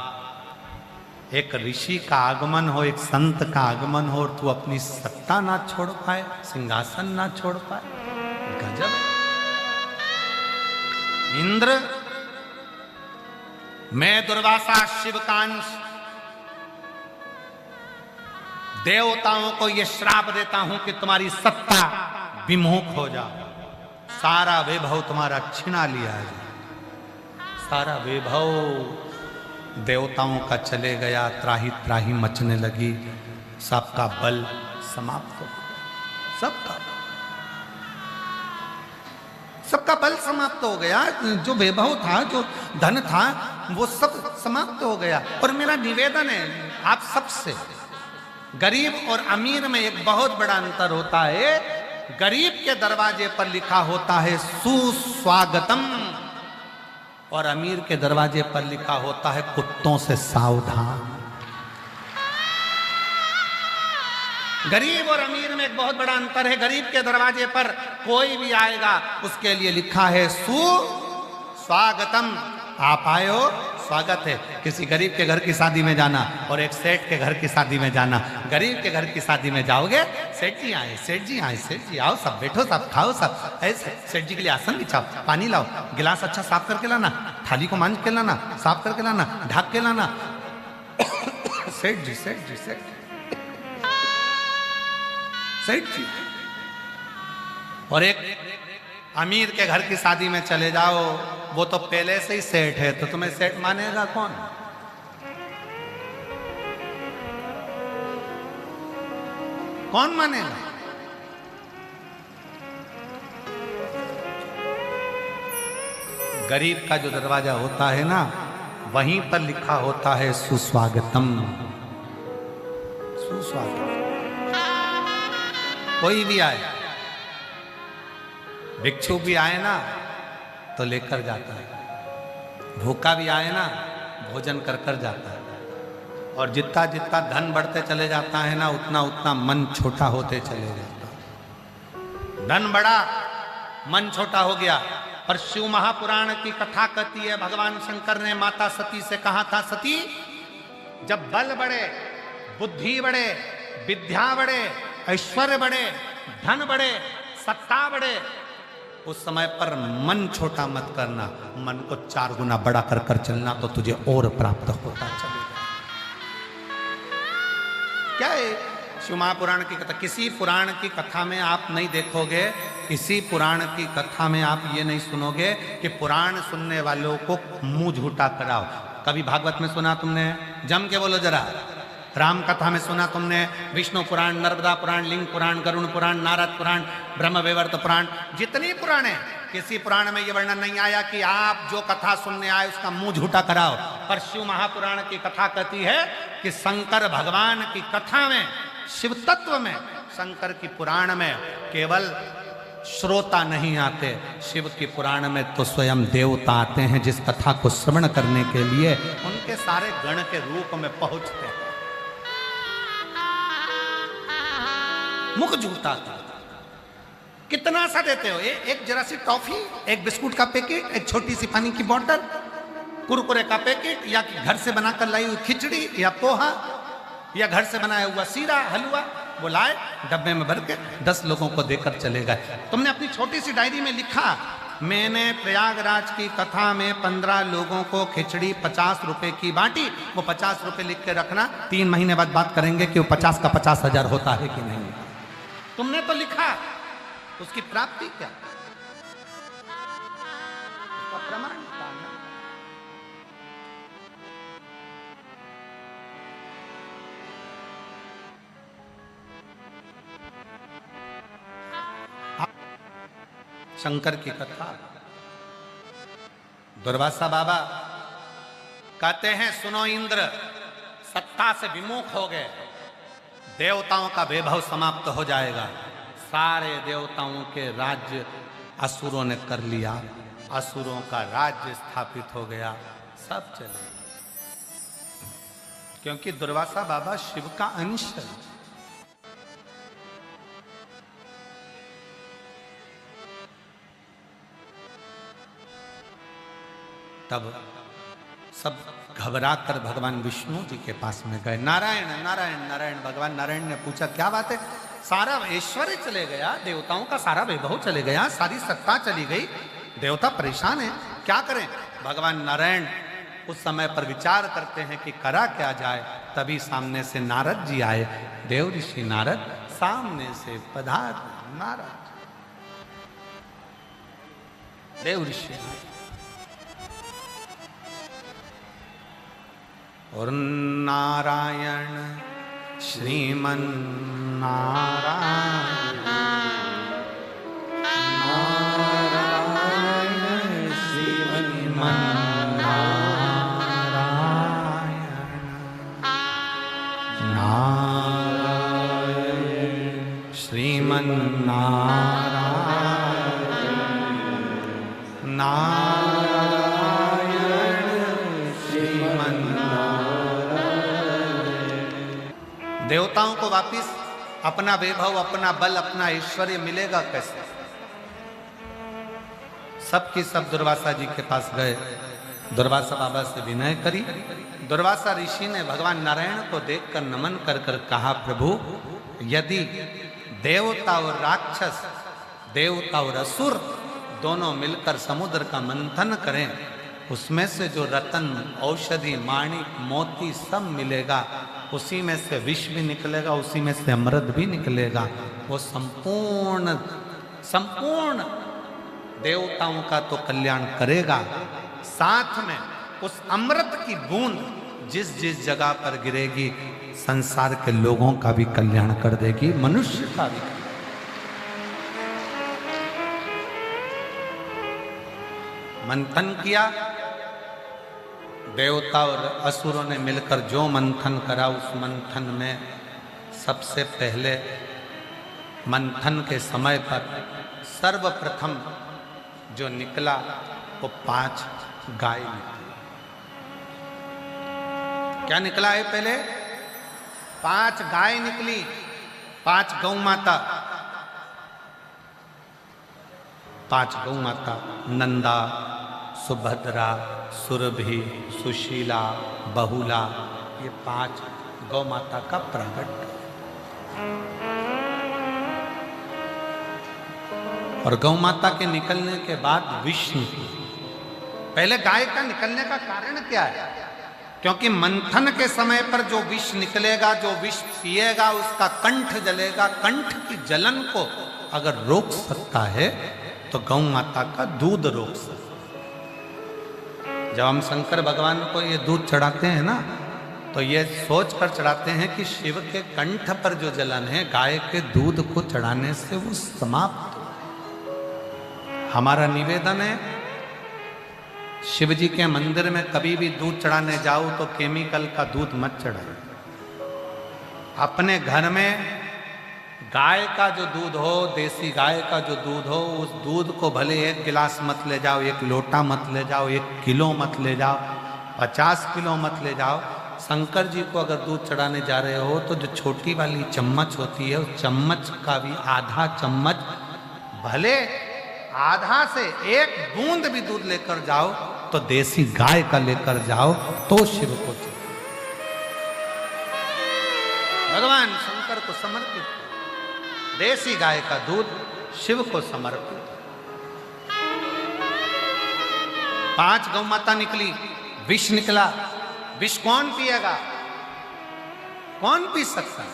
एक ऋषि का आगमन हो, एक संत का आगमन हो और तू अपनी सत्ता ना छोड़ पाए, सिंहासन ना छोड़ पाए, गजब है। इंद्र, मैं दुर्वासा शिव का अंश, देवताओं को यह श्राप देता हूं कि तुम्हारी सत्ता विमुख हो जाए, सारा वैभव तुम्हारा छिना लिया है। सारा वैभव देवताओं का चले गया, त्राही त्राही मचने लगी, सबका बल समाप्त हो गया, सबका बल समाप्त हो गया। जो वैभव था, जो धन था, वो सब समाप्त हो गया। और मेरा निवेदन है आप सबसे, गरीब और अमीर में एक बहुत बड़ा अंतर होता है। गरीब के दरवाजे पर लिखा होता है सुस्वागतम, और अमीर के दरवाजे पर लिखा होता है कुत्तों से सावधान। गरीब और अमीर में एक बहुत बड़ा अंतर है। गरीब के दरवाजे पर कोई भी आएगा, उसके लिए लिखा है सुस्वागतम, आप आए हो, स्वागत है। किसी गरीब के घर की शादी में जाना और एक सेठ के घर की शादी में जाना, गरीब के घर की शादी में जाओगे, सेठ जी आए, सेठ जी आए, सेठ जी आओ, सब बैठो, सब खाओ, सब ऐसे। सेठ जी के लिए आसन बिछाओ, पानी लाओ, गिलास अच्छा साफ करके लाना, थाली को मांझ के लाना, साफ करके लाना, ढक के लाना। सेठ जी, सेठ जी, सेठ सेठ जी, और एक अमीर के घर की शादी में चले जाओ, वो तो पहले से ही सेठ है, तो तुम्हें सेठ मानेगा कौन? कौन मानेगा? गरीब का जो दरवाजा होता है ना, वहीं पर लिखा होता है सुस्वागतम, सुस्वागतम। कोई भी आए, भिक्षु भी आए ना तो लेकर जाता है, भूखा भी आए ना भोजन कर कर जाता है। और जितना जितना धन बढ़ते चले जाता है ना, उतना उतना मन छोटा होते चले जाता है। धन बढ़ा, मन छोटा हो गया। पर शिव महापुराण की कथा कहती है, भगवान शंकर ने माता सती से कहा था, सती जब बल बढ़े, बुद्धि बढ़े, विद्या बढ़े, ऐश्वर्य बढ़े, धन बढ़े, सत्ता बढ़े, उस समय पर मन छोटा मत करना, मन को 4 गुना बड़ा कर कर चलना, तो तुझे और प्राप्त होता चलेगा। क्या है शिव महापुराण की कथा? किसी पुराण की कथा में आप नहीं देखोगे, किसी पुराण की कथा में आप ये नहीं सुनोगे कि पुराण सुनने वालों को मुंह झूठा कराओ। कभी भागवत में सुना तुमने? जम के बोलो जरा। राम कथा में सुना तुमने? विष्णु पुराण, नर्मदा पुराण, लिंग पुराण, गरुण पुराण, नारद पुराण, ब्रह्म वैवर्त पुराण, जितनी पुराण है, किसी पुराण में यह वर्णन नहीं आया कि आप जो कथा सुनने आए उसका मुंह झूठा कराओ। पर शिव महापुराण की कथा कहती है कि शंकर भगवान की कथा में, शिव तत्व में, शंकर की पुराण में केवल श्रोता नहीं आते, शिव की पुराण में तो स्वयं देवता आते हैं, जिस कथा को श्रवण करने के लिए उनके सारे गण के रूप में पहुंचते हैं। मुख झूठा कितना सा देते हो? एक जरा सी टॉफी, एक बिस्कुट का पैकेट, एक छोटी सी पानी की बोतल, कुरकुरे का पैकेट, या घर से बनाकर लाई हुई खिचड़ी या पोहा, या घर से बनाया हुआ सीरा हलवा, वो लाए डब्बे में भर के 10 लोगों को देकर चले गए। तुमने अपनी छोटी सी डायरी में लिखा, मैंने प्रयागराज की कथा में 15 लोगों को खिचड़ी 50 रुपए की बांटी। वो 50 रुपए लिख के रखना, 3 महीने बाद बात करेंगे कि वो 50 का 50,000 होता है कि नहीं। तुमने तो लिखा, उसकी प्राप्ति क्या? उसका प्रमाण क्या? शंकर की कथा, दुर्वासा बाबा कहते हैं, सुनो इंद्र, सत्ता से विमुख हो गए, देवताओं का वैभव समाप्त हो जाएगा, सारे देवताओं के राज्य असुरों ने कर लिया, असुरों का राज्य स्थापित हो गया, सब चले, क्योंकि दुर्वासा बाबा शिव का अंश है। तब सब घबरा कर भगवान विष्णु जी के पास में गए। नारायण नारायण नारायण। भगवान नारायण ने पूछा, क्या बात है? सारा ऐश्वर्य चले गया, देवताओं का सारा वैभव चले गया, सारी सत्ता चली गई, देवता परेशान है, क्या करें? भगवान नारायण उस समय पर विचार करते हैं कि करा क्या जाए। तभी सामने से नारद जी आए। देव ऋषि नारद सामने से पधार। नारद देव ऋषि और नारायण श्रीमन नारायण, नारायण श्रीमन नारायण, नारायण श्रीमन नारायण, नारायण श्रीमन। देवताओं को वापिस अपना वैभव, अपना बल, अपना ऐश्वर्य मिलेगा कैसे? सबकी सब दुर्वासा जी के पास गए, दुर्वासा बाबा से विनय करी। दुर्वासा ऋषि ने भगवान नारायण को देखकर नमन कर कर कहा, प्रभु यदि देवता और राक्षस, देवता और असुर दोनों मिलकर समुद्र का मंथन करें, उसमें से जो रतन, औषधि, माणिक, मोती सब मिलेगा, उसी में से विष भी निकलेगा, उसी में से अमृत भी निकलेगा, वो संपूर्ण संपूर्ण देवताओं का तो कल्याण करेगा, साथ में उस अमृत की बूंद जिस जिस जगह पर गिरेगी संसार के लोगों का भी कल्याण कर देगी, मनुष्य का भी। मंथन किया, देवता और असुरों ने मिलकर जो मंथन करा, उस मंथन में सबसे पहले मंथन के समय पर सर्वप्रथम जो निकला वो 5 गाय निकली। क्या निकला है? पहले 5 गाय निकली, 5 गौ माता, 5 गौ माता, नंदा, सुभद्रा, सुरभि, सुशीला, बहुला, ये 5 गौ माता का प्रकट। और गौ माता के निकलने के बाद विष्णु, पहले गाय का निकलने का कारण क्या है? क्योंकि मंथन के समय पर जो विष निकलेगा, जो विष पिएगा उसका कंठ जलेगा, कंठ की जलन को अगर रोक सकता है तो गौ माता का दूध रोक सकता है। जब हम शंकर भगवान को ये दूध चढ़ाते हैं ना, तो ये सोच कर चढ़ाते हैं कि शिव के कंठ पर जो जलन है गाय के दूध को चढ़ाने से वो समाप्त हो। हमारा निवेदन है, शिव जी के मंदिर में कभी भी दूध चढ़ाने जाओ तो केमिकल का दूध मत चढ़ाओ। अपने घर में गाय का जो दूध हो, देसी गाय का जो दूध हो, उस दूध को भले 1 गिलास मत ले जाओ, 1 लोटा मत ले जाओ, 1 किलो मत ले जाओ, 50 किलो मत ले जाओ। शंकर जी को अगर दूध चढ़ाने जा रहे हो तो जो छोटी वाली चम्मच होती है, उस चम्मच का भी आधा चम्मच, भले आधा से 1 बूंद भी दूध लेकर जाओ तो देसी गाय का लेकर जाओ तो शिव को चढ़ाओ। भगवान शंकर को समर्पित, देसी गाय का दूध शिव को समर्पित। 5 गौ माता निकली, विष निकला। विष कौन पिएगा? कौन पी सकता है?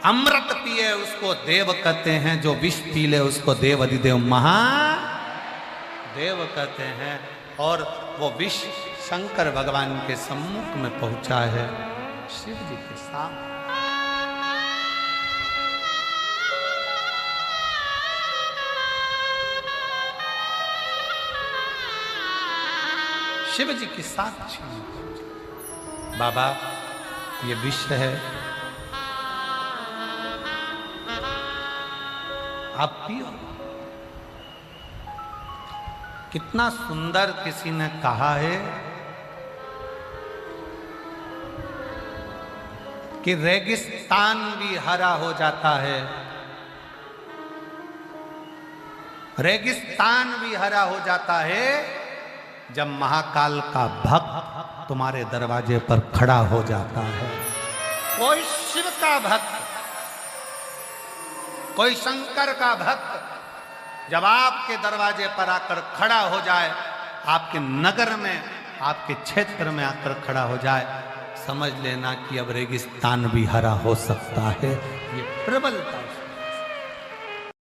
अमृत पिए उसको देव कहते हैं, जो विष पी ले उसको देव अधिदेव महादेव कहते हैं। और वो विष शंकर भगवान के सम्मुख में पहुंचा है, शिव जी के सामने। शिव जी की साक्षी में, बाबा ये विष है, आप पियो। कितना सुंदर किसी ने कहा है कि रेगिस्तान भी हरा हो जाता है, रेगिस्तान भी हरा हो जाता है जब महाकाल का भक्त तुम्हारे दरवाजे पर खड़ा हो जाता है। कोई शिव का भक्त, कोई शंकर का भक्त जब आपके दरवाजे पर आकर खड़ा हो जाए, आपके नगर में, आपके क्षेत्र में आकर खड़ा हो जाए, समझ लेना कि अब रेगिस्तान भी हरा हो सकता है। ये प्रबलता